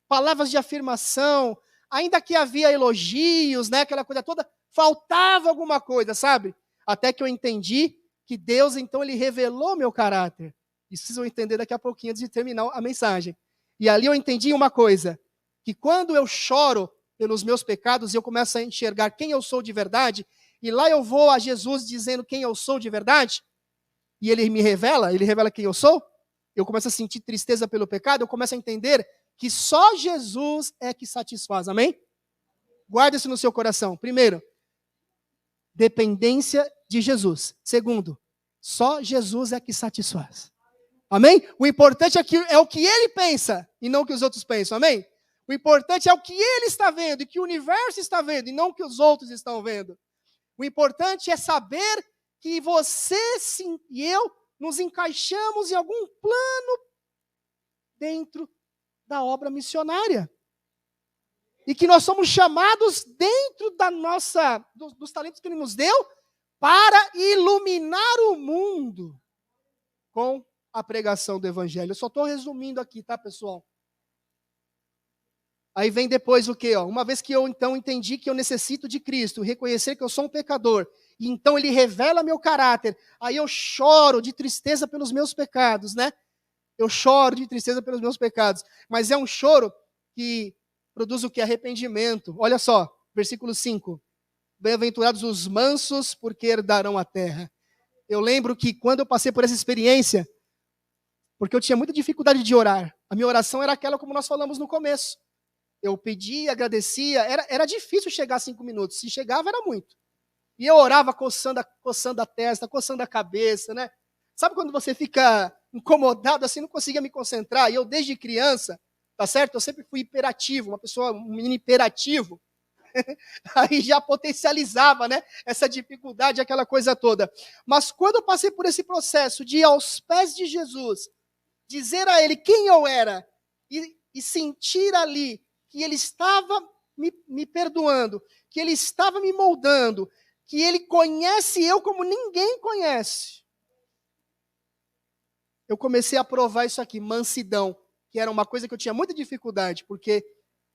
palavras de afirmação, ainda que havia elogios, né, aquela coisa toda, faltava alguma coisa, sabe? Até que eu entendi que Deus, então, Ele revelou meu caráter. Isso vocês vão entender daqui a pouquinho, antes de terminar a mensagem. E ali eu entendi uma coisa, que quando eu choro pelos meus pecados, eu começo a enxergar quem eu sou de verdade, e lá eu vou a Jesus dizendo quem eu sou de verdade, e Ele revela quem eu sou, eu começo a sentir tristeza pelo pecado, eu começo a entender que só Jesus é que satisfaz, amém? Guarde isso no seu coração. Primeiro, dependência de Jesus. Segundo, só Jesus é que satisfaz. Amém? O importante é o que Ele pensa, e não o que os outros pensam, amém? O importante é o que Ele está vendo, e que o universo está vendo, e não o que os outros estão vendo. O importante é saber que você sim, e eu nos encaixamos em algum plano dentro da obra missionária. E que nós somos chamados dentro dos talentos que Ele nos deu para iluminar o mundo com a pregação do Evangelho. Eu só estou resumindo aqui, tá, pessoal? Aí vem depois o quê? Uma vez que eu então entendi que eu necessito de Cristo, reconhecer que eu sou um pecador, e então Ele revela meu caráter, aí eu choro de tristeza pelos meus pecados, né? Eu choro de tristeza pelos meus pecados, mas é um choro que produz o que? Arrependimento. Olha só, versículo 5. Bem-aventurados os mansos, porque herdarão a terra. Eu lembro que quando eu passei por essa experiência, porque eu tinha muita dificuldade de orar, a minha oração era aquela como nós falamos no começo. Eu pedia, agradecia, era difícil chegar a 5 minutos, se chegava era muito. E eu orava coçando a testa, coçando a cabeça, né? Sabe quando você fica incomodado assim, não conseguia me concentrar? E eu desde criança, tá certo? Eu sempre fui hiperativo, um menino hiperativo. Aí já potencializava, né? Essa dificuldade, aquela coisa toda. Mas quando eu passei por esse processo de ir aos pés de Jesus, dizer a Ele quem eu era e sentir ali que Ele estava me perdoando, que Ele estava me moldando, que Ele conhece eu como ninguém conhece. Eu comecei a provar isso aqui, mansidão, que era uma coisa que eu tinha muita dificuldade, porque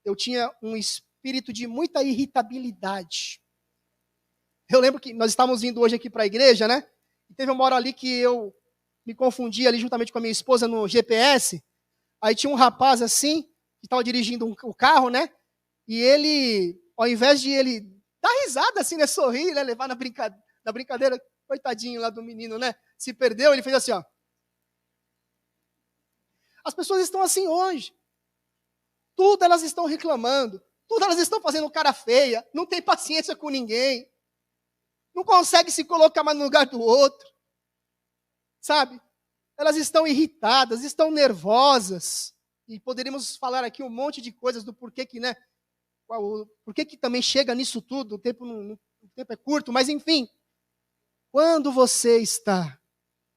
eu tinha um espírito de muita irritabilidade. Eu lembro que nós estávamos vindo hoje aqui para a igreja, né? E teve uma hora ali que eu me confundi ali juntamente com a minha esposa no GPS. Aí tinha um rapaz assim, que estava dirigindo o carro, né? E ele, ao invés de ele dar risada assim, né? Sorrir, né? Levar na brincadeira, coitadinho lá do menino, né? Se perdeu, ele fez assim, ó. As pessoas estão assim hoje. Tudo elas estão reclamando. Tudo elas estão fazendo cara feia. Não tem paciência com ninguém. Não consegue se colocar mais no lugar do outro. Sabe? Elas estão irritadas, estão nervosas. E poderíamos falar aqui um monte de coisas do porquê que, né? Porquê que também chega nisso tudo. O tempo é curto, mas enfim. Quando você está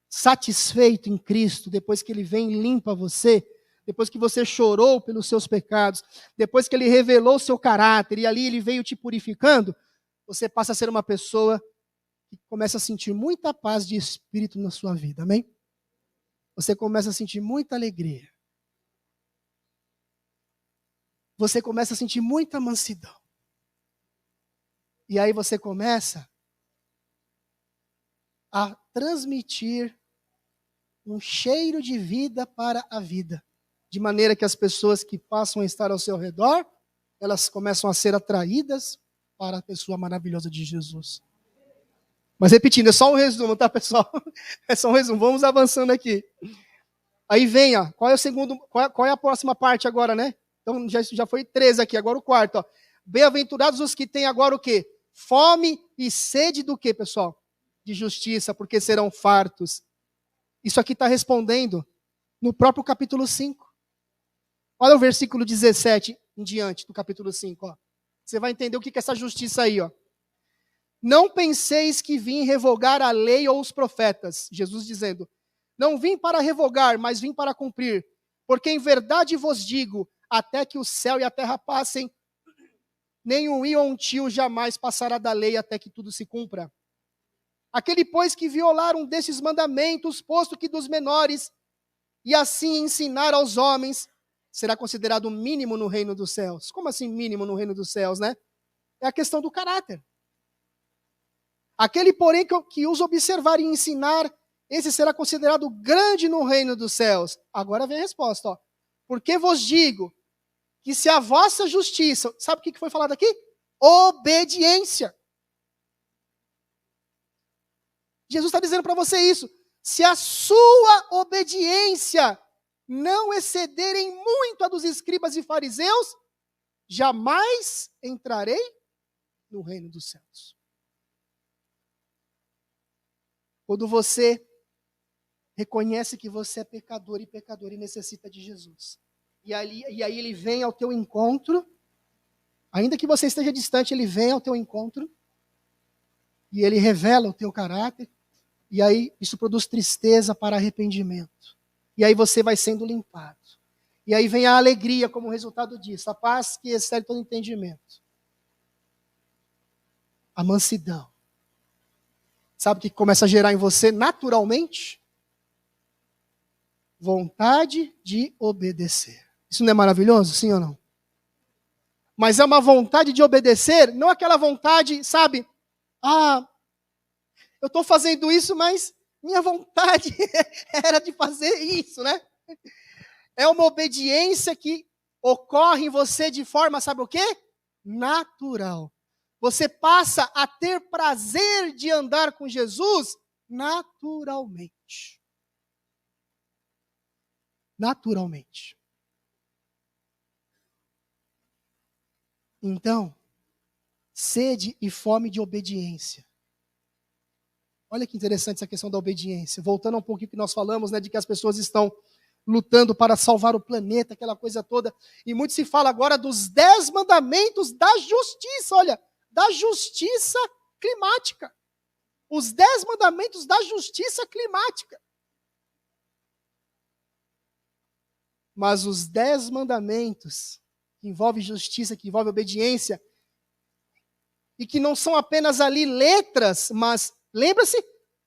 satisfeito em Cristo, depois que Ele vem e limpa você, depois que você chorou pelos seus pecados, depois que Ele revelou o seu caráter e ali Ele veio te purificando, você passa a ser uma pessoa que começa a sentir muita paz de espírito na sua vida, amém? Você começa a sentir muita alegria. Você começa a sentir muita mansidão. E aí você começa a transmitir um cheiro de vida para a vida. De maneira que as pessoas que passam a estar ao seu redor, elas começam a ser atraídas para a pessoa maravilhosa de Jesus. Mas repetindo, é só um resumo, tá, pessoal? É só um resumo, vamos avançando aqui. Aí vem, ó, qual é a próxima parte agora, né? Então já foi 3 aqui, agora o quarto, ó. Bem-aventurados os que têm agora o quê? Fome e sede do quê, pessoal? De justiça, porque serão fartos. Isso aqui está respondendo no próprio capítulo 5. Olha o versículo 17 em diante do capítulo 5. Ó. Você vai entender o que é essa justiça aí. Ó. Não penseis que vim revogar a lei ou os profetas. Jesus dizendo, não vim para revogar, mas vim para cumprir. Porque em verdade vos digo, até que o céu e a terra passem, nem um i ou um tio jamais passará da lei até que tudo se cumpra. Aquele, pois, que violar um desses mandamentos, posto que dos menores, e assim ensinar aos homens, será considerado mínimo no reino dos céus. Como assim mínimo no reino dos céus, né? É a questão do caráter. Aquele, porém, que os observar e ensinar, esse será considerado grande no reino dos céus. Agora vem a resposta, ó. Porque vos digo que se a vossa justiça, sabe o que foi falado aqui? Obediência. Jesus está dizendo para você isso. Se a sua obediência não excederem muito a dos escribas e fariseus, jamais entrarei no reino dos céus. Quando você reconhece que você é pecador e necessita de Jesus, e aí ele vem ao teu encontro, ainda que você esteja distante, ele vem ao teu encontro, e ele revela o teu caráter, e aí isso produz tristeza para arrependimento. E aí você vai sendo limpado. E aí vem a alegria como resultado disso, a paz que excede todo entendimento. A mansidão. Sabe o que começa a gerar em você naturalmente? Vontade de obedecer. Isso não é maravilhoso, sim ou não? Mas é uma vontade de obedecer, não aquela vontade, sabe? Eu estou fazendo isso, mas minha vontade era de fazer isso, né? É uma obediência que ocorre em você de forma, sabe o quê? Natural. Você passa a ter prazer de andar com Jesus naturalmente. Naturalmente. Então, sede e fome de obediência. Olha que interessante essa questão da obediência. Voltando um pouquinho que nós falamos, né, de que as pessoas estão lutando para salvar o planeta, aquela coisa toda. E muito se fala agora dos 10 mandamentos da justiça, olha, da justiça climática. Os 10 mandamentos da justiça climática. Mas os 10 mandamentos que envolvem justiça, que envolvem obediência, e que não são apenas ali letras, mas, lembra-se,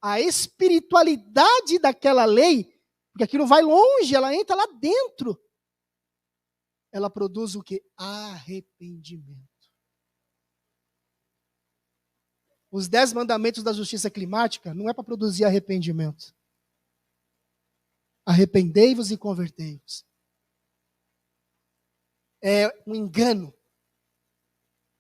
a espiritualidade daquela lei, porque aquilo vai longe, ela entra lá dentro. Ela produz o quê? Arrependimento. Os 10 mandamentos da justiça climática não é para produzir arrependimento. Arrependei-vos e convertei-vos. É um engano.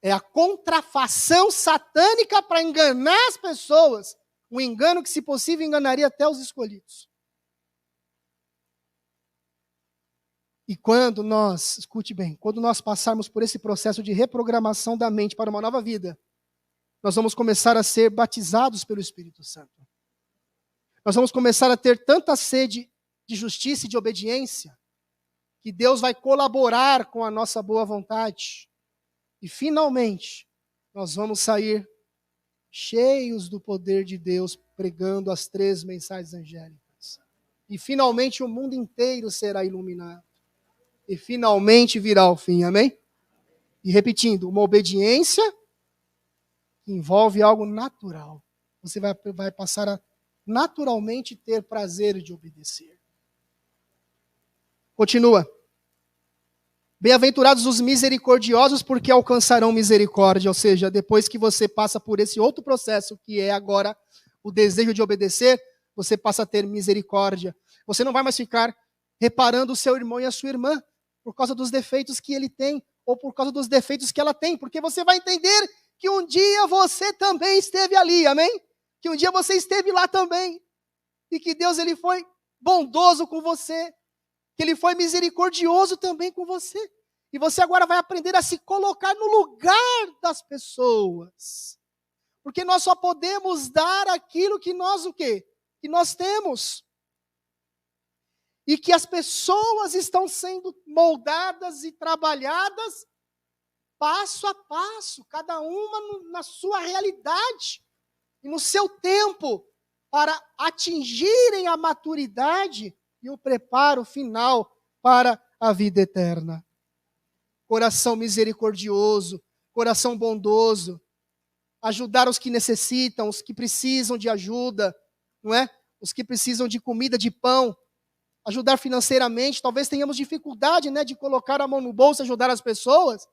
É a contrafação satânica para enganar as pessoas. Um engano que, se possível, enganaria até os escolhidos. E quando nós, escute bem, quando nós passarmos por esse processo de reprogramação da mente para uma nova vida, nós vamos começar a ser batizados pelo Espírito Santo. Nós vamos começar a ter tanta sede de justiça e de obediência, que Deus vai colaborar com a nossa boa vontade. E finalmente, nós vamos sair cheios do poder de Deus, pregando as 3 mensagens angélicas. E finalmente o mundo inteiro será iluminado. E finalmente virá o fim, amém? E repetindo, uma obediência que envolve algo natural. Você vai passar a naturalmente ter prazer de obedecer. Continua. Bem-aventurados os misericordiosos, porque alcançarão misericórdia. Ou seja, depois que você passa por esse outro processo, que é agora o desejo de obedecer, você passa a ter misericórdia. Você não vai mais ficar reparando o seu irmão e a sua irmã por causa dos defeitos que ele tem, ou por causa dos defeitos que ela tem, porque você vai entender que um dia você também esteve ali, amém? Que um dia você esteve lá também, e que Deus ele foi bondoso com você, que ele foi misericordioso também com você. E você agora vai aprender a se colocar no lugar das pessoas. Porque nós só podemos dar aquilo que nós o quê? Que nós temos. e que as pessoas estão sendo moldadas e trabalhadas passo a passo, cada uma na sua realidade e no seu tempo, para atingirem a maturidade e o preparo final para a vida eterna. Coração misericordioso, coração bondoso, ajudar os que necessitam, os que precisam de ajuda, não é? Os que precisam de comida, de pão, ajudar financeiramente. Talvez tenhamos dificuldade, né, de colocar a mão no bolso e ajudar as pessoas,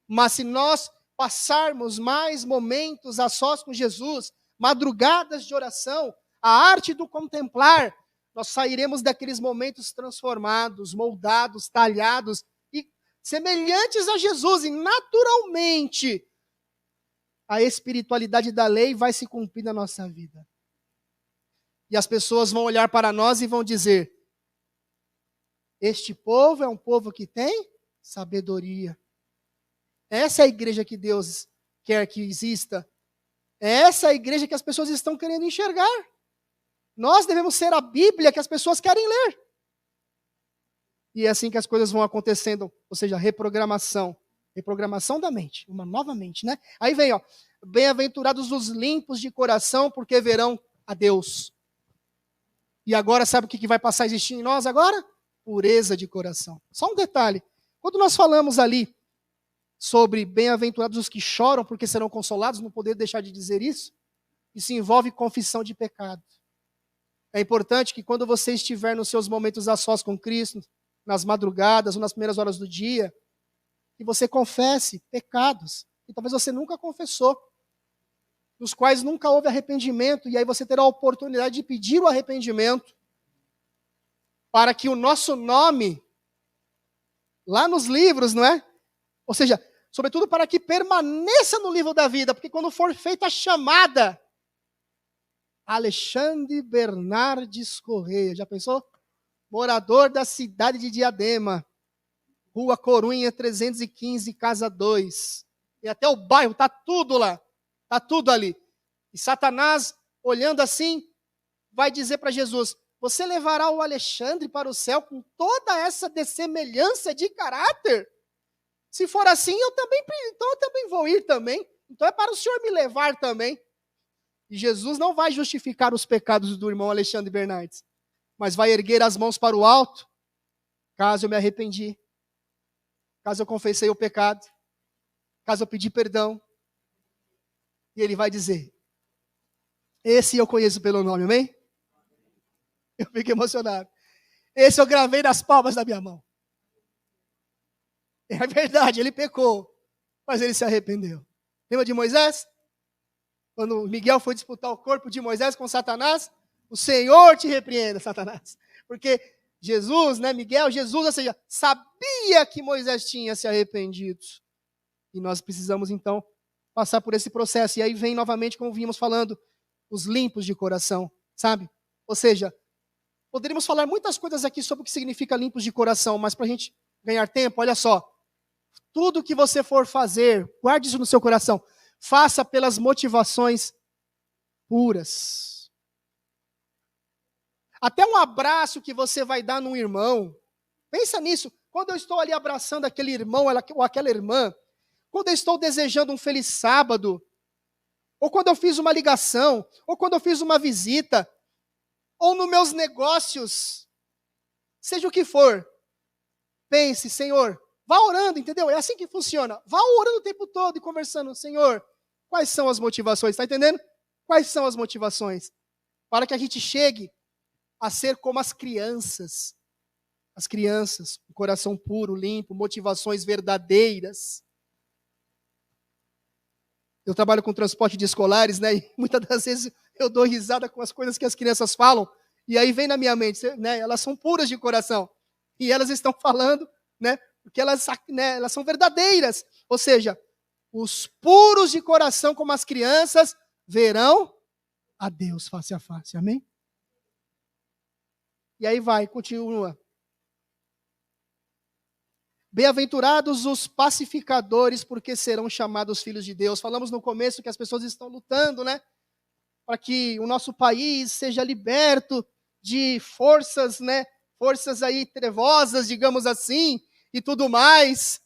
mas se nós passarmos mais momentos a sós com Jesus, madrugadas de oração, a arte do contemplar, nós sairemos daqueles momentos transformados, moldados, talhados e semelhantes a Jesus, e naturalmente a espiritualidade da lei vai se cumprir na nossa vida. E as pessoas vão olhar para nós e vão dizer: este povo é um povo que tem sabedoria. Essa é a igreja que Deus quer que exista. Essa é a igreja que as pessoas estão querendo enxergar. Nós devemos ser a Bíblia que as pessoas querem ler. E é assim que as coisas vão acontecendo, ou seja, reprogramação da mente, uma nova mente, né? Aí vem, ó, bem-aventurados os limpos de coração, porque verão a Deus. E agora, sabe o que vai passar a existir em nós agora? Pureza de coração. Só um detalhe, quando nós falamos ali sobre bem-aventurados os que choram, porque serão consolados, não poder deixar de dizer isso envolve confissão de pecado. É importante que quando você estiver nos seus momentos a sós com Cristo, nas madrugadas ou nas primeiras horas do dia, que você confesse pecados que talvez você nunca confessou, dos quais nunca houve arrependimento, e aí você terá a oportunidade de pedir o arrependimento, para que o nosso nome, lá nos livros, não é? Ou seja, sobretudo para que permaneça no livro da vida, porque quando for feita a chamada, Alexandre Bernardes Correia, já pensou? Morador da cidade de Diadema, Rua Corunha 315, Casa 2. E até o bairro, está tudo lá. Está tudo ali. E Satanás, olhando assim, vai dizer para Jesus: você levará o Alexandre para o céu com toda essa dessemelhança de caráter? Se for assim, então eu também vou ir também. Então é para o Senhor me levar também. E Jesus não vai justificar os pecados do irmão Alexandre Bernardes, mas vai erguer as mãos para o alto, caso eu me arrependi, caso eu confessei o pecado, caso eu pedi perdão. E ele vai dizer: esse eu conheço pelo nome, amém? Eu fico emocionado. Esse eu gravei nas palmas da minha mão. É verdade, ele pecou, mas ele se arrependeu. Lembra de Moisés? Quando Miguel foi disputar o corpo de Moisés com Satanás, o Senhor te repreenda, Satanás. Porque Jesus, né, Jesus, ou seja, sabia que Moisés tinha se arrependido. E nós precisamos, então, passar por esse processo. E aí vem novamente, como vimos falando, os limpos de coração, sabe? Ou seja, poderíamos falar muitas coisas aqui sobre o que significa limpos de coração, mas para a gente ganhar tempo, olha só. Tudo que você for fazer, guarde isso no seu coração. Faça pelas motivações puras. Até um abraço que você vai dar num irmão. Pensa nisso. Quando eu estou ali abraçando aquele irmão ou aquela irmã, quando eu estou desejando um feliz sábado, ou quando eu fiz uma ligação, ou quando eu fiz uma visita, ou nos meus negócios, seja o que for, pense: Senhor, vá orando, entendeu? É assim que funciona. Vá orando o tempo todo e conversando: Senhor, quais são as motivações? Está entendendo? Quais são as motivações? Para que a gente chegue a ser como as crianças. As crianças, um coração puro, limpo, motivações verdadeiras. Eu trabalho com transporte de escolares, né? E muitas das vezes eu dou risada com as coisas que as crianças falam. E aí vem na minha mente, né? Elas são puras de coração. E elas estão falando, né? Porque elas são verdadeiras. Ou seja, os puros de coração, como as crianças, verão a Deus face a face. Amém? E aí vai, continua. Bem-aventurados os pacificadores, porque serão chamados filhos de Deus. Falamos no começo que as pessoas estão lutando, né? Para que o nosso país seja liberto de forças, né? forças aí trevosas, digamos assim, e tudo mais,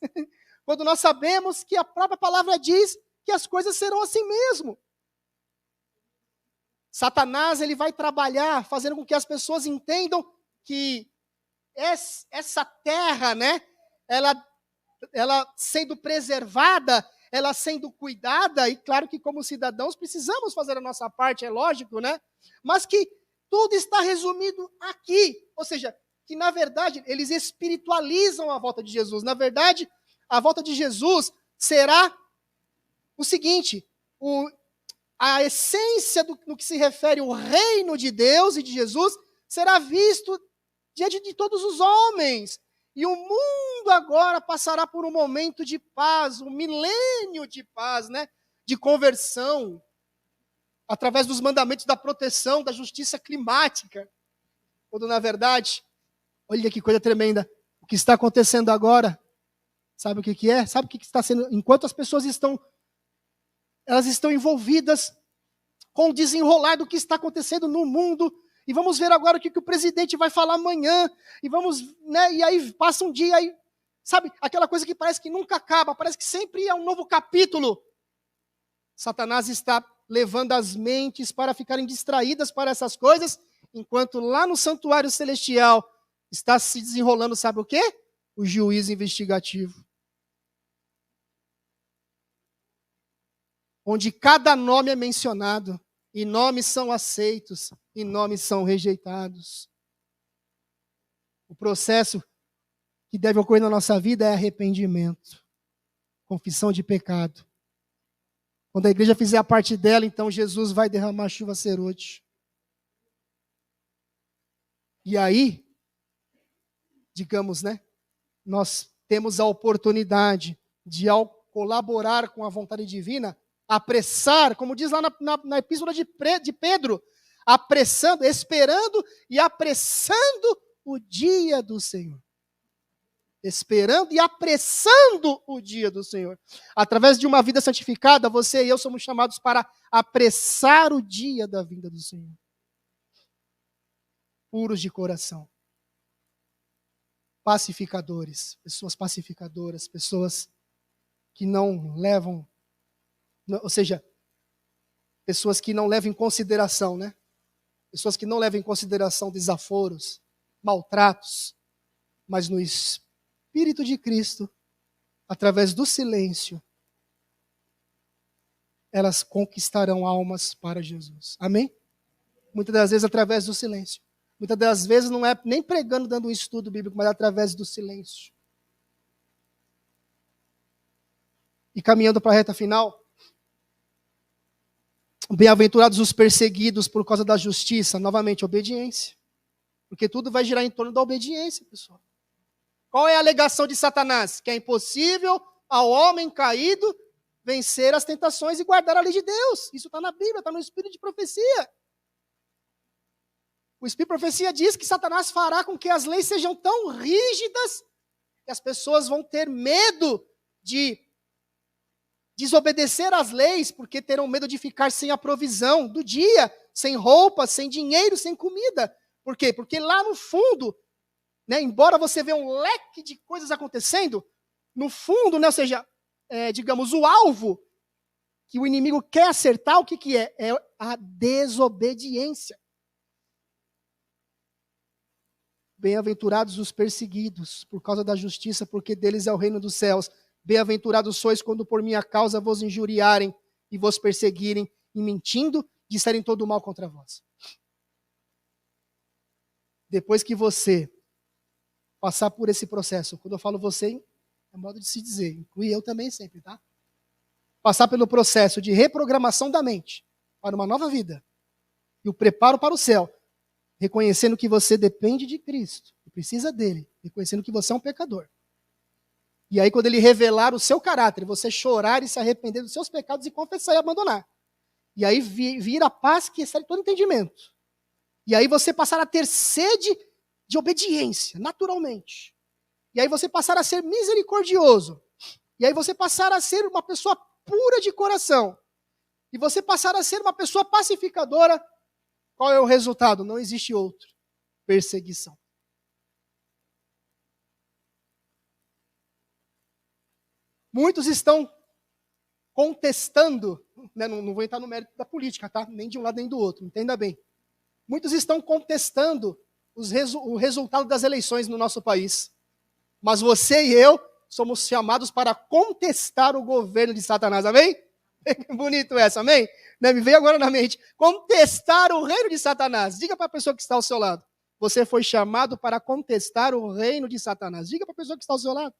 quando nós sabemos que a própria palavra diz que as coisas serão assim mesmo. Satanás, ele vai trabalhar fazendo com que as pessoas entendam que essa terra, né, ela sendo preservada, ela sendo cuidada, e claro que como cidadãos precisamos fazer a nossa parte, é lógico, né? Mas que tudo está resumido aqui. Ou seja, que na verdade eles espiritualizam a volta de Jesus. Na verdade, a volta de Jesus será o seguinte, a essência no que se refere ao reino de Deus e de Jesus será visto diante de todos os homens. E o mundo agora passará por um momento de paz, um milênio de paz, né? De conversão, através dos mandamentos da proteção, da justiça climática. Quando, na verdade, olha que coisa tremenda, o que está acontecendo agora, sabe o que é? Sabe o que está sendo? Enquanto as pessoas elas estão envolvidas com o desenrolar do que está acontecendo no mundo. E vamos ver agora o que o presidente vai falar amanhã. E vamos, né? E aí passa um dia, aí, sabe, aquela coisa que parece que nunca acaba, parece que sempre é um novo capítulo. Satanás está levando as mentes para ficarem distraídas para essas coisas, enquanto lá no santuário celestial está se desenrolando, sabe o quê? O juízo investigativo. Onde cada nome é mencionado, e nomes são aceitos, e nomes são rejeitados. O processo que deve ocorrer na nossa vida é arrependimento, confissão de pecado. Quando a igreja fizer a parte dela, então Jesus vai derramar chuva serôte. E aí, digamos, né, nós temos a oportunidade de, ao colaborar com a vontade divina, apressar, como diz lá na epístola de Pedro, apressando, esperando e apressando o dia do Senhor. Esperando e apressando o dia do Senhor. Através de uma vida santificada, você e eu somos chamados para apressar o dia da vinda do Senhor. Puros de coração. Pacificadores, pessoas pacificadoras, pessoas que não levam, ou seja, pessoas que não levam em consideração, né? Pessoas que não levam em consideração desaforos, maltratos, mas no Espírito de Cristo, através do silêncio, elas conquistarão almas para Jesus. Amém? Muitas das vezes através do silêncio. Muitas das vezes não é nem pregando, dando um estudo bíblico, mas através do silêncio. E caminhando para a reta final, bem-aventurados os perseguidos por causa da justiça, novamente, obediência. Porque tudo vai girar em torno da obediência, pessoal. Qual é a alegação de Satanás? Que é impossível ao homem caído vencer as tentações e guardar a lei de Deus. Isso está na Bíblia, está no Espírito de Profecia. O Espírito de Profecia diz que Satanás fará com que as leis sejam tão rígidas que as pessoas vão ter medo de desobedecer às leis, porque terão medo de ficar sem a provisão do dia, sem roupa, sem dinheiro, sem comida. Por quê? Porque lá no fundo, né, embora você veja um leque de coisas acontecendo, no fundo, né, ou seja, digamos, o alvo que o inimigo quer acertar, o que é? É a desobediência. Bem-aventurados os perseguidos por causa da justiça, porque deles é o reino dos céus. Bem-aventurados sois quando por minha causa vos injuriarem e vos perseguirem, e mentindo, disserem todo o mal contra vós. Depois que você passar por esse processo, quando eu falo você, é modo de se dizer, inclui eu também sempre, tá? Passar pelo processo de reprogramação da mente para uma nova vida e o preparo para o céu, reconhecendo que você depende de Cristo, e precisa dele, reconhecendo que você é um pecador. E aí, quando ele revelar o seu caráter, você chorar e se arrepender dos seus pecados e confessar e abandonar. E aí vir a paz que excede todo entendimento. E aí você passar a ter sede de obediência, naturalmente. E aí você passar a ser misericordioso. E aí você passar a ser uma pessoa pura de coração. E você passar a ser uma pessoa pacificadora. Qual é o resultado? Não existe outro. Perseguição. Muitos estão contestando, né? Não vou entrar no mérito da política, tá? Nem de um lado nem do outro, entenda bem. Muitos estão contestando o resultado das eleições no nosso país. Mas você e eu somos chamados para contestar o governo de Satanás, amém? Bonito essa, amém? Né? Me veio agora na mente. Contestar o reino de Satanás. Diga para a pessoa que está ao seu lado. Você foi chamado para contestar o reino de Satanás. Diga para a pessoa que está ao seu lado.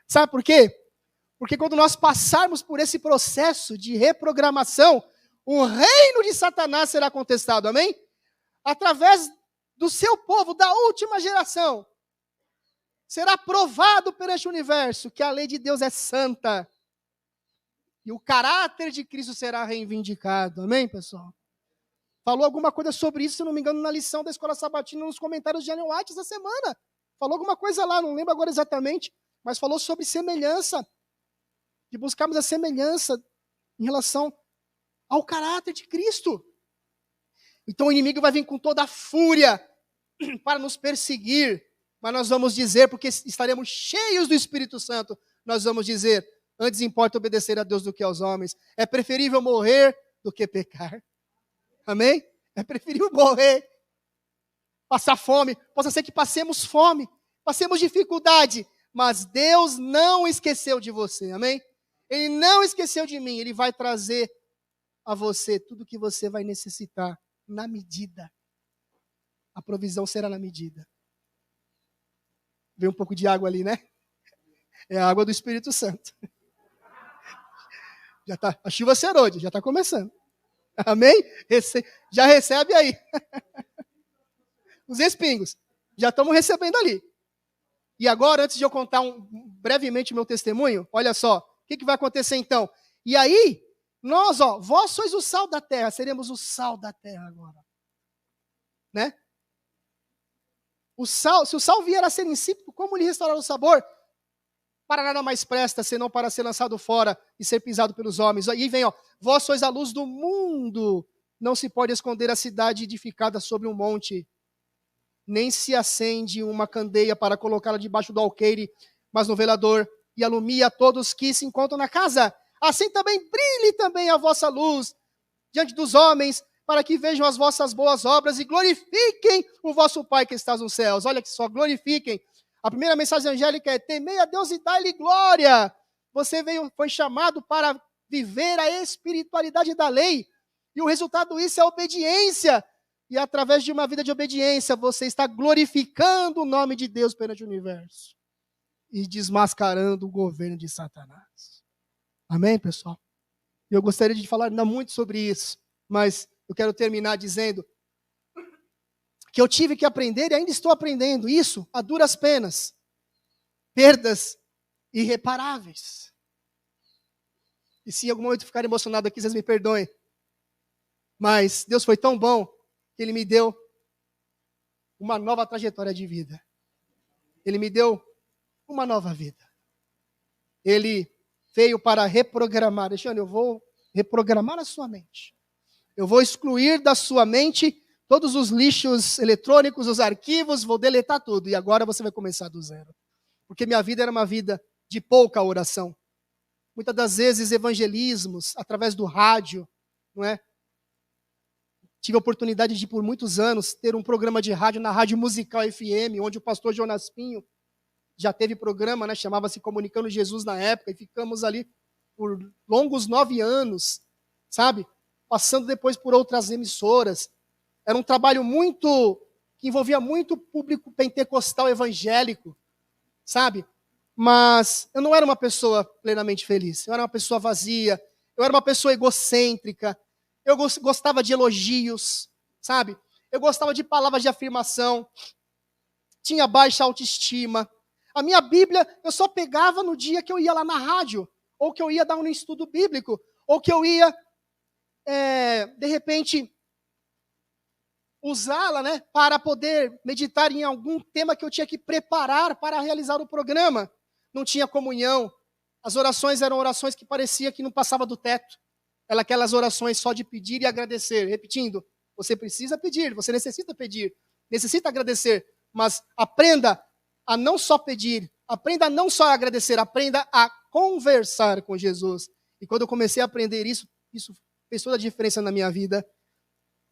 Sabe por quê? Porque quando nós passarmos por esse processo de reprogramação, o reino de Satanás será contestado, amém? Através do seu povo, da última geração. Será provado perante o universo que a lei de Deus é santa. E o caráter de Cristo será reivindicado. Amém, pessoal? Falou alguma coisa sobre isso, se não me engano, na lição da Escola Sabatina, nos comentários de Ellen White essa semana. Falou alguma coisa lá, não lembro agora exatamente, mas falou sobre semelhança. De buscarmos a semelhança em relação ao caráter de Cristo. Então o inimigo vai vir com toda a fúria para nos perseguir. Mas nós vamos dizer, porque estaremos cheios do Espírito Santo, nós vamos dizer, antes importa obedecer a Deus do que aos homens. É preferível morrer do que pecar. Amém? É preferível morrer, passar fome. Possa ser que passemos fome, passemos dificuldade, mas Deus não esqueceu de você. Amém? Ele não esqueceu de mim. Ele vai trazer a você tudo que você vai necessitar na medida. A provisão será na medida. Veio um pouco de água ali, né? É a água do Espírito Santo. Já tá, a chuva serôdia, já está começando. Amém? Já recebe aí. Os espinhos. Já estamos recebendo ali. E agora, antes de eu contar brevemente o meu testemunho, olha só, o que vai acontecer então? E aí, nós, vós sois o sal da terra, seremos o sal da terra agora. Né? O sal, se o sal vier a ser insípido, como lhe restaurar o sabor? Para nada mais presta, senão para ser lançado fora e ser pisado pelos homens. Aí vem, vós sois a luz do mundo. Não se pode esconder a cidade edificada sobre um monte. Nem se acende uma candeia para colocá-la debaixo do alqueire, mas no velador, e alumia a todos que se encontram na casa. Assim também brilhe também a vossa luz diante dos homens, para que vejam as vossas boas obras e glorifiquem o vosso Pai que está nos céus. Olha que só, glorifiquem. A primeira mensagem angélica é: temei a Deus e dai-lhe glória. Você foi chamado para viver a espiritualidade da lei. E o resultado disso é a obediência. E através de uma vida de obediência, você está glorificando o nome de Deus perante o universo. E desmascarando o governo de Satanás. Amém, pessoal? Eu gostaria de falar ainda muito sobre isso. Mas eu quero terminar dizendo que eu tive que aprender e ainda estou aprendendo isso a duras penas. Perdas irreparáveis. E se em algum momento ficar emocionado aqui, vocês me perdoem. Mas Deus foi tão bom que Ele me deu uma nova trajetória de vida. Ele me deu uma nova vida. Ele veio para reprogramar. Alexandre, eu vou reprogramar a sua mente. Eu vou excluir da sua mente todos os lixos eletrônicos, os arquivos, vou deletar tudo. E agora você vai começar do zero. Porque minha vida era uma vida de pouca oração. Muitas das vezes evangelismos, através do rádio, não é? Tive a oportunidade de, por muitos anos, ter um programa de rádio na Rádio Musical FM, onde o pastor Jonas Pinho já teve programa, né? Chamava-se Comunicando Jesus na época, e ficamos ali por longos 9 anos, sabe? Passando depois por outras emissoras. Era um trabalho que envolvia muito público pentecostal evangélico, sabe? Mas eu não era uma pessoa plenamente feliz. Eu era uma pessoa vazia. Eu era uma pessoa egocêntrica. Eu gostava de elogios, sabe? Eu gostava de palavras de afirmação. Tinha baixa autoestima. A minha Bíblia eu só pegava no dia que eu ia lá na rádio, ou que eu ia dar um estudo bíblico, ou que eu ia, de repente, usá-la, né, para poder meditar em algum tema que eu tinha que preparar para realizar o programa. Não tinha comunhão. As orações eram orações que parecia que não passava do teto. Eram aquelas orações só de pedir e agradecer. Repetindo, você precisa pedir, você necessita pedir, necessita agradecer. Mas aprenda a não só pedir, Aprenda não só a agradecer, aprenda a conversar com Jesus. E quando eu comecei a aprender isso fez toda a diferença na minha vida.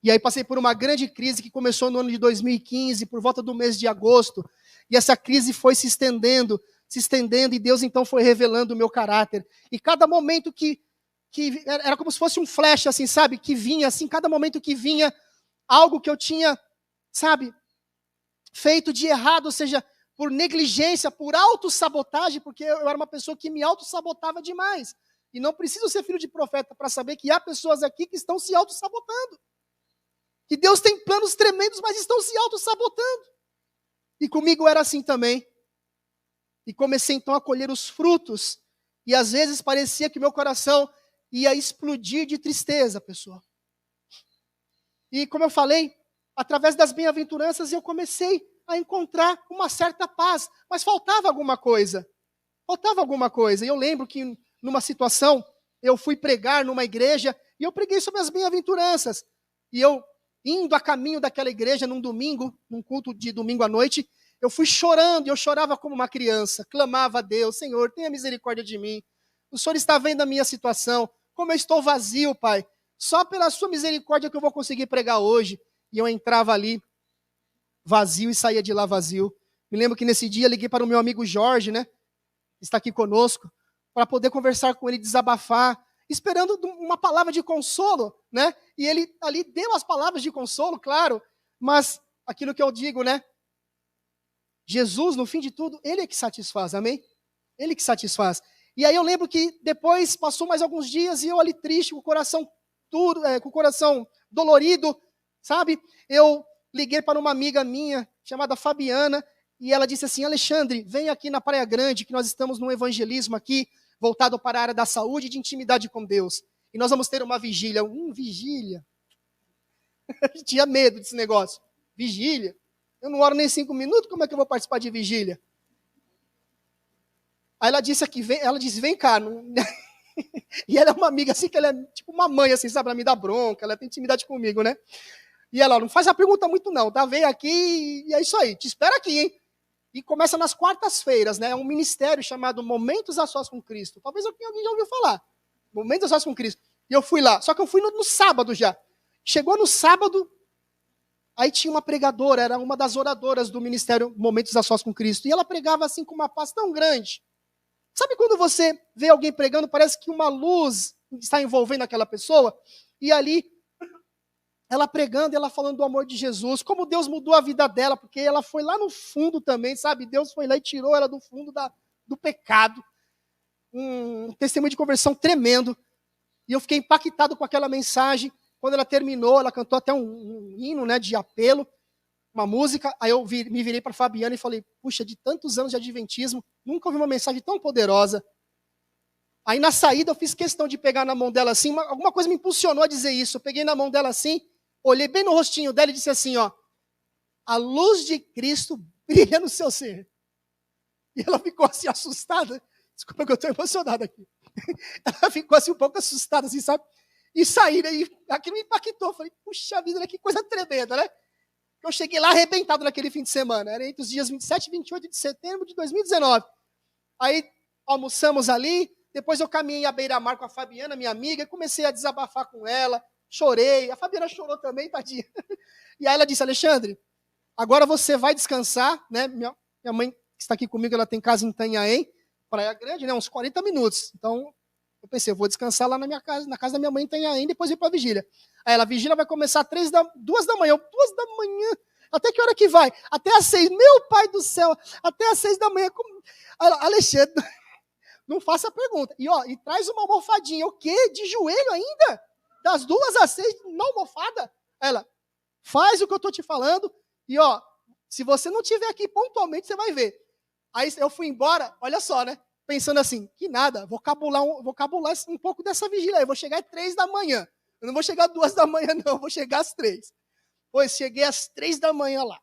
E aí passei por uma grande crise que começou no ano de 2015, por volta do mês de agosto. E essa crise foi se estendendo, e Deus então foi revelando o meu caráter. E cada momento que era como se fosse um flash, assim, sabe? Que vinha, assim, cada momento que vinha algo que eu tinha, sabe, feito de errado, ou seja, por negligência, por autossabotagem, porque eu era uma pessoa que me autossabotava demais. E não preciso ser filho de profeta para saber que há pessoas aqui que estão se autossabotando. Que Deus tem planos tremendos, mas estão se autossabotando. E comigo era assim também. E comecei então a colher os frutos. E às vezes parecia que meu coração ia explodir de tristeza, pessoal. E como eu falei, através das bem-aventuranças eu comecei a encontrar uma certa paz. Mas faltava alguma coisa. Faltava alguma coisa. E eu lembro que numa situação, eu fui pregar numa igreja e eu preguei sobre as bem-aventuranças. E eu, indo a caminho daquela igreja num domingo, num culto de domingo à noite, eu fui chorando, e eu chorava como uma criança, clamava a Deus: Senhor, tenha misericórdia de mim. O Senhor está vendo a minha situação, como eu estou vazio, Pai. Só pela sua misericórdia que eu vou conseguir pregar hoje. E eu entrava ali vazio e saía de lá vazio. Me lembro que nesse dia liguei para o meu amigo Jorge, né? Que está aqui conosco, para poder conversar com ele, desabafar, esperando uma palavra de consolo, né? E ele ali deu as palavras de consolo, claro, mas aquilo que eu digo, né? Jesus, no fim de tudo, ele é que satisfaz, amém? Ele que satisfaz. E aí eu lembro que depois passou mais alguns dias e eu ali triste, com o coração duro, com o coração dolorido, sabe? Eu liguei para uma amiga minha, chamada Fabiana, e ela disse assim: Alexandre, vem aqui na Praia Grande, que nós estamos num evangelismo aqui, voltado para a área da saúde e de intimidade com Deus. E nós vamos ter uma vigília. Vigília? Eu tinha medo desse negócio. Vigília? Eu não oro nem 5 minutos, como é que eu vou participar de vigília? Aí ela disse aqui, ela disse, vem cá. Não... E ela é uma amiga assim, que ela é tipo uma mãe, assim, sabe? Ela me dá bronca, ela tem intimidade comigo, né? E ela, não faz a pergunta muito não, tá? Vem aqui e é isso aí, te espero aqui, hein? E começa nas quartas-feiras, né? É um ministério chamado Momentos a Sós com Cristo. Talvez alguém já ouviu falar. Momentos a Sós com Cristo. E eu fui lá, só que eu fui no sábado já. Chegou no sábado, aí tinha uma pregadora, era uma das oradoras do ministério Momentos a Sós com Cristo. E ela pregava assim com uma paz tão grande. Sabe quando você vê alguém pregando, parece que uma luz está envolvendo aquela pessoa? E ali, ela pregando, ela falando do amor de Jesus, como Deus mudou a vida dela, porque ela foi lá no fundo também, sabe? Deus foi lá e tirou ela do fundo do pecado. Um testemunho de conversão tremendo. E eu fiquei impactado com aquela mensagem. Quando ela terminou, ela cantou até um hino, né, de apelo, uma música. Aí eu me virei para a Fabiana e falei: puxa, de tantos anos de adventismo, nunca ouvi uma mensagem tão poderosa. Aí na saída eu fiz questão de pegar na mão dela assim, alguma coisa me impulsionou a dizer isso. Eu peguei na mão dela assim, olhei bem no rostinho dela e disse assim, ó: a luz de Cristo brilha no seu ser. E ela ficou assim assustada. Desculpa que eu estou emocionado aqui. Ela ficou assim um pouco assustada, assim, sabe? E saíram, e aquilo me impactou. Falei, puxa vida, que coisa tremenda, né? Eu cheguei lá arrebentado naquele fim de semana. Era entre os dias 27 e 28 de setembro de 2019. Aí almoçamos ali. Depois eu caminhei à beira-mar com a Fabiana, minha amiga, e comecei a desabafar com ela. Chorei. A Fabiana chorou também, tadinha. E aí ela disse: Alexandre, agora você vai descansar, né? Minha mãe, que está aqui comigo, ela tem casa em Itanhaém, Praia Grande, né? Uns 40 minutos. Então, eu pensei, eu vou descansar lá na minha casa, na casa da minha mãe em Itanhaém, depois ir para a vigília. Aí ela, a vigília vai começar 2 da manhã. 2 da manhã? Até que hora que vai? Até às 6. Meu pai do céu, até às 6 da manhã. Ela, Alexandre, não faça a pergunta. E traz uma almofadinha. O quê? De joelho ainda? Das 2 às 6, na almofada? Ela, faz o que eu estou te falando. E se você não estiver aqui pontualmente, você vai ver. Aí eu fui embora, olha só, né? Pensando assim, que nada, vou cabular um pouco dessa vigília aí. Vou chegar às 3 da manhã. Eu não vou chegar às 2 da manhã, não. Eu vou chegar às 3. Pois cheguei às 3 da manhã lá.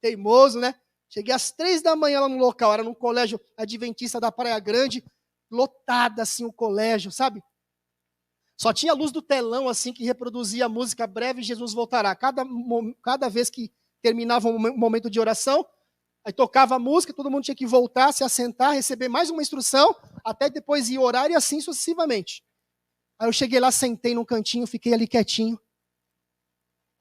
Teimoso, né? Cheguei às 3 da manhã lá no local. Era no colégio adventista da Praia Grande. Lotada, assim, o colégio, sabe? Só tinha a luz do telão, assim, que reproduzia a música Breve Jesus Voltará. Cada vez que terminava um momento de oração, Aí tocava a música, todo mundo tinha que voltar, se assentar, receber mais uma instrução, até depois ir orar e assim sucessivamente. Aí eu cheguei lá, sentei num cantinho, fiquei ali quietinho.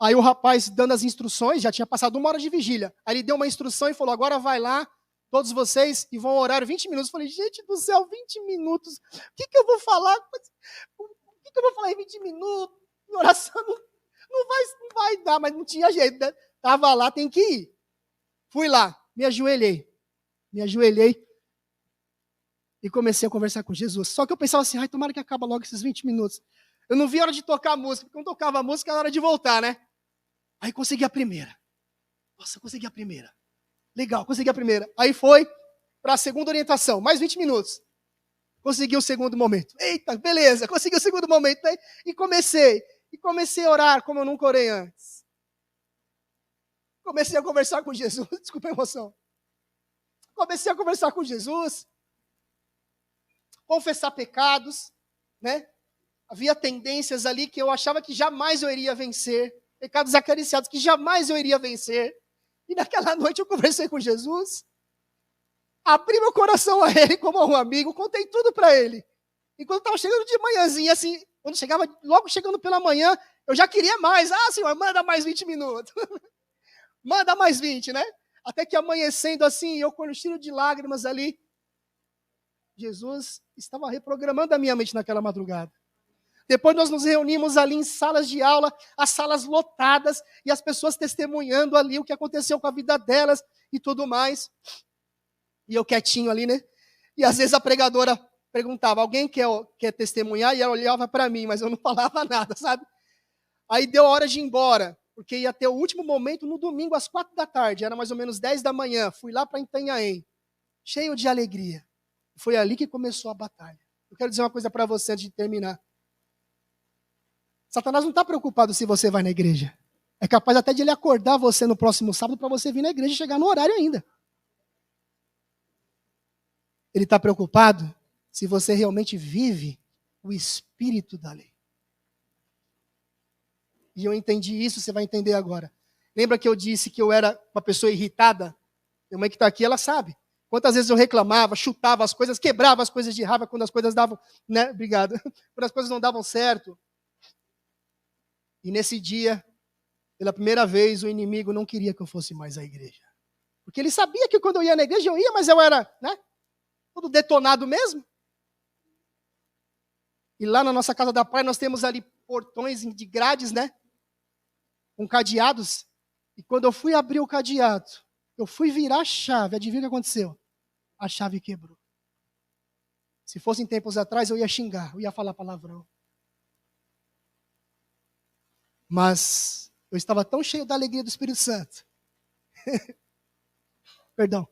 Aí o rapaz dando as instruções, já tinha passado 1 hora de vigília. Aí ele deu uma instrução e falou, agora vai lá, todos vocês, e vão orar 20 minutos. Eu falei, gente do céu, 20 minutos, o que eu vou falar? O que eu vou falar em 20 minutos? Oração não vai dar, mas não tinha jeito, né? Tava lá, tem que ir. Fui lá, me ajoelhei e comecei a conversar com Jesus. Só que eu pensava assim, ai, tomara que acabe logo esses 20 minutos. Eu não vi a hora de tocar a música, porque quando tocava a música era hora de voltar, né? Aí consegui a primeira. Nossa, consegui a primeira. Legal, consegui a primeira. Aí foi para a segunda orientação, mais 20 minutos. Consegui o segundo momento. Eita, beleza, consegui o segundo momento. Né? E comecei a orar como eu nunca orei antes. Comecei a conversar com Jesus, desculpa a emoção. Comecei a conversar com Jesus, confessar pecados, né? Havia tendências ali que eu achava que jamais eu iria vencer, pecados acariciados que jamais eu iria vencer. E naquela noite eu conversei com Jesus, abri meu coração a Ele como a um amigo, contei tudo para Ele. E quando estava chegando de manhãzinha, assim, quando chegava, logo chegando pela manhã, eu já queria mais. Ah, Senhor, manda mais 20 minutos. Manda mais 20, né? Até que amanhecendo assim, eu com um cheiro de lágrimas ali, Jesus estava reprogramando a minha mente naquela madrugada. Depois nós nos reunimos ali em salas de aula, as salas lotadas, e as pessoas testemunhando ali o que aconteceu com a vida delas e tudo mais. E eu quietinho ali, né? E às vezes a pregadora perguntava, alguém quer testemunhar? E ela olhava para mim, mas eu não falava nada, sabe? Aí deu a hora de ir embora, porque ia ter o último momento no domingo às 4 da tarde, era mais ou menos 10 da manhã. Fui lá para Itanhaém, cheio de alegria. Foi ali que começou a batalha. Eu quero dizer uma coisa para você antes de terminar. Satanás não está preocupado se você vai na igreja. É capaz até de ele acordar você no próximo sábado para você vir na igreja e chegar no horário ainda. Ele está preocupado se você realmente vive o espírito da lei. E eu entendi isso, você vai entender agora. Lembra que eu disse que eu era uma pessoa irritada? Minha mãe que está aqui, ela sabe. Quantas vezes eu reclamava, chutava as coisas, quebrava as coisas de raiva quando as coisas davam, né? Obrigado. Quando as coisas não davam certo. E nesse dia, pela primeira vez, o inimigo não queria que eu fosse mais à igreja. Porque ele sabia que quando eu ia na igreja, eu ia, mas eu era, né? Todo detonado mesmo. E lá na nossa casa da praia, nós temos ali portões de grades, né? Com cadeados. E quando eu fui abrir o cadeado, eu fui virar a chave, adivinha o que aconteceu? A chave quebrou. Se fosse em tempos atrás, eu ia xingar, eu ia falar palavrão. Mas eu estava tão cheio da alegria do Espírito Santo, perdão,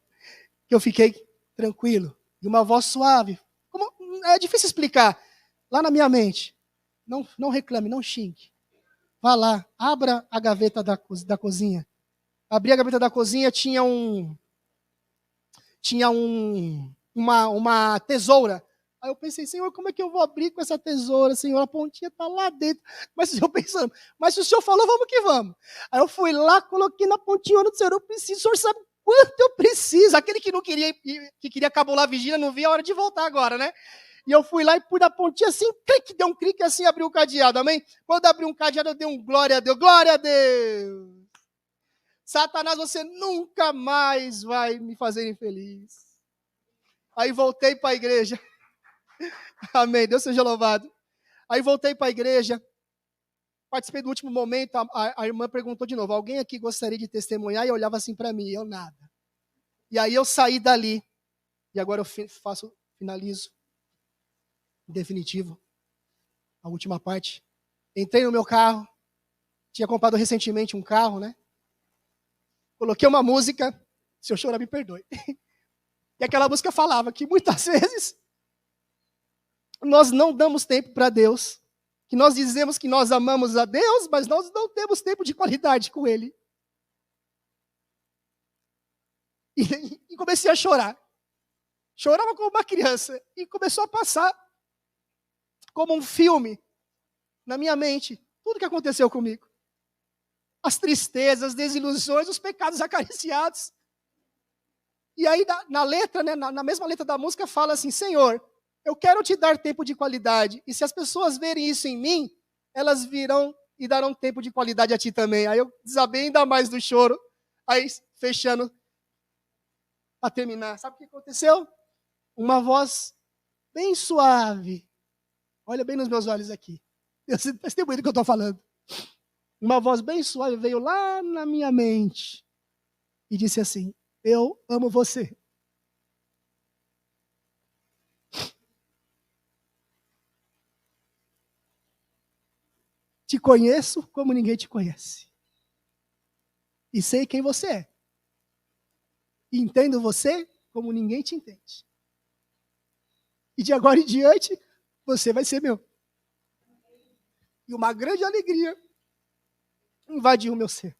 que eu fiquei tranquilo, e uma voz suave. É difícil explicar, lá na minha mente. Não reclame, não xingue. Vá lá, abra a gaveta da cozinha. Abri a gaveta da cozinha, tinha uma tesoura. Aí eu pensei, Senhor, como é que eu vou abrir com essa tesoura, Senhor? A pontinha está lá dentro. Mas o Senhor pensando, mas se o Senhor falou, vamos que vamos. Aí eu fui lá, coloquei na pontinha do Senhor, eu preciso, o Senhor sabe quanto eu preciso. Aquele que não queria, que queria cabular a vigília, não via a hora de voltar agora, né? E eu fui lá e pus na pontinha assim, clique, deu um clique assim, abriu o cadeado, amém? Quando abriu um cadeado, eu dei um glória a Deus, glória a Deus. Satanás, você nunca mais vai me fazer infeliz. Aí voltei para a igreja. Amém, Deus seja louvado. Aí voltei para a igreja, participei do último momento, a irmã perguntou de novo, alguém aqui gostaria de testemunhar? E eu olhava assim para mim, eu nada. E aí eu saí dali, e agora eu finalizo, em definitivo, a última parte. Entrei no meu carro, tinha comprado recentemente um carro, né? Coloquei uma música, se eu chorar me perdoe. E aquela música falava que muitas vezes nós não damos tempo para Deus, que nós dizemos que nós amamos a Deus, mas nós não temos tempo de qualidade com Ele. E comecei a chorar. Chorava como uma criança. E começou a passar como um filme na minha mente tudo que aconteceu comigo. As tristezas, as desilusões, os pecados acariciados. E aí, na letra, né, na mesma letra da música, fala assim: Senhor, eu quero te dar tempo de qualidade. E se as pessoas verem isso em mim, elas virão e darão tempo de qualidade a ti também. Aí eu desabei ainda mais do choro. Aí, fechando, para terminar. Sabe o que aconteceu? Uma voz bem suave. Olha bem nos meus olhos aqui. Você testemunha do que eu estou falando. Uma voz bem suave veio lá na minha mente e disse assim: eu amo você. Te conheço como ninguém te conhece. E sei quem você é. E entendo você como ninguém te entende. E de agora em diante, você vai ser meu. E uma grande alegria invadiu o meu ser.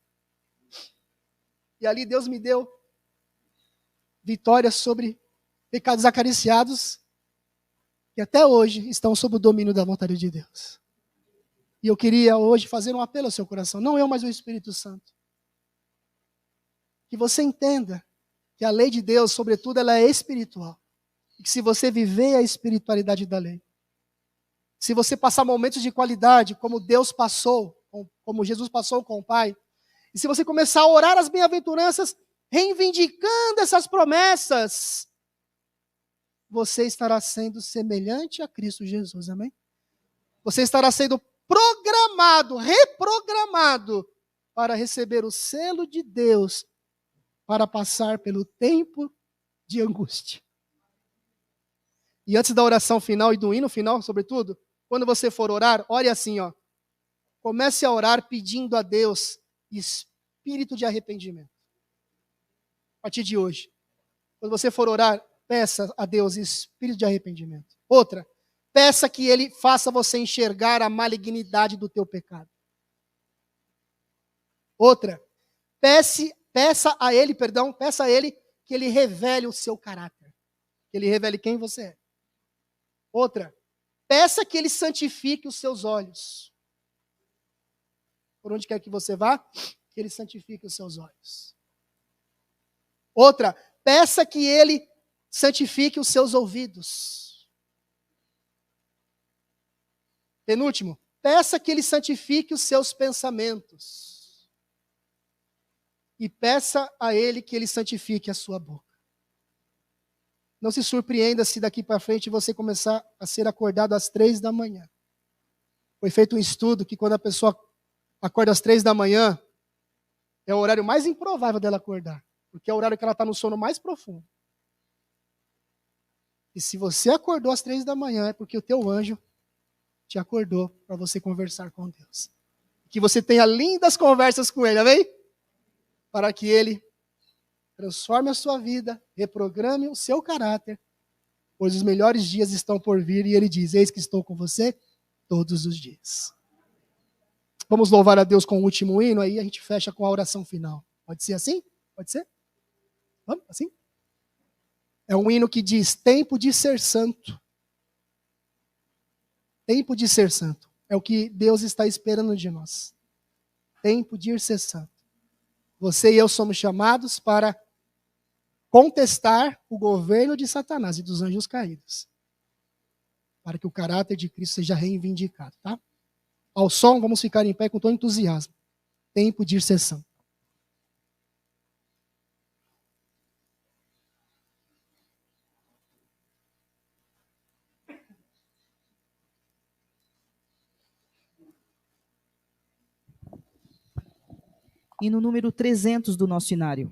E ali Deus me deu vitória sobre pecados acariciados que até hoje estão sob o domínio da vontade de Deus. E eu queria hoje fazer um apelo ao seu coração, não eu, mas o Espírito Santo. Que você entenda que a lei de Deus, sobretudo, ela é espiritual. E que se você viver a espiritualidade da lei, se você passar momentos de qualidade, como Deus passou, como Jesus passou com o Pai, e se você começar a orar as bem-aventuranças, reivindicando essas promessas, você estará sendo semelhante a Cristo Jesus, amém? Você estará sendo programado, reprogramado, para receber o selo de Deus, para passar pelo tempo de angústia. E antes da oração final e do hino final, sobretudo, quando você for orar, ore assim, ó. Comece a orar pedindo a Deus espírito de arrependimento. A partir de hoje. Quando você for orar, peça a Deus espírito de arrependimento. Outra, peça que Ele faça você enxergar a malignidade do teu pecado. Outra, peça a Ele que Ele revele o seu caráter. Que Ele revele quem você é. Outra, peça que Ele santifique os seus olhos. Por onde quer que você vá, que Ele santifique os seus olhos. Outra, peça que Ele santifique os seus ouvidos. Penúltimo, peça que Ele santifique os seus pensamentos. E peça a Ele que Ele santifique a sua boca. Não se surpreenda se daqui para frente você começar a ser acordado às 3 da manhã. Foi feito um estudo que quando a pessoa acorda às 3 da manhã, é o horário mais improvável dela acordar. Porque é o horário que ela está no sono mais profundo. E se você acordou às 3 da manhã, é porque o teu anjo te acordou para você conversar com Deus. Que você tenha lindas conversas com Ele, amém? Para que Ele transforme a sua vida, reprograme o seu caráter, pois os melhores dias estão por vir, e Ele diz: eis que estou com você todos os dias. Vamos louvar a Deus com o último hino, aí a gente fecha com a oração final. Pode ser assim? Pode ser? Vamos? Assim? É um hino que diz: tempo de ser santo. Tempo de ser santo. É o que Deus está esperando de nós. Tempo de ir ser santo. Você e eu somos chamados para contestar o governo de Satanás e dos anjos caídos. Para que o caráter de Cristo seja reivindicado, tá? Ao som, vamos ficar em pé com todo entusiasmo. Tempo de ir ser santo. E no número 300 do nosso cenário.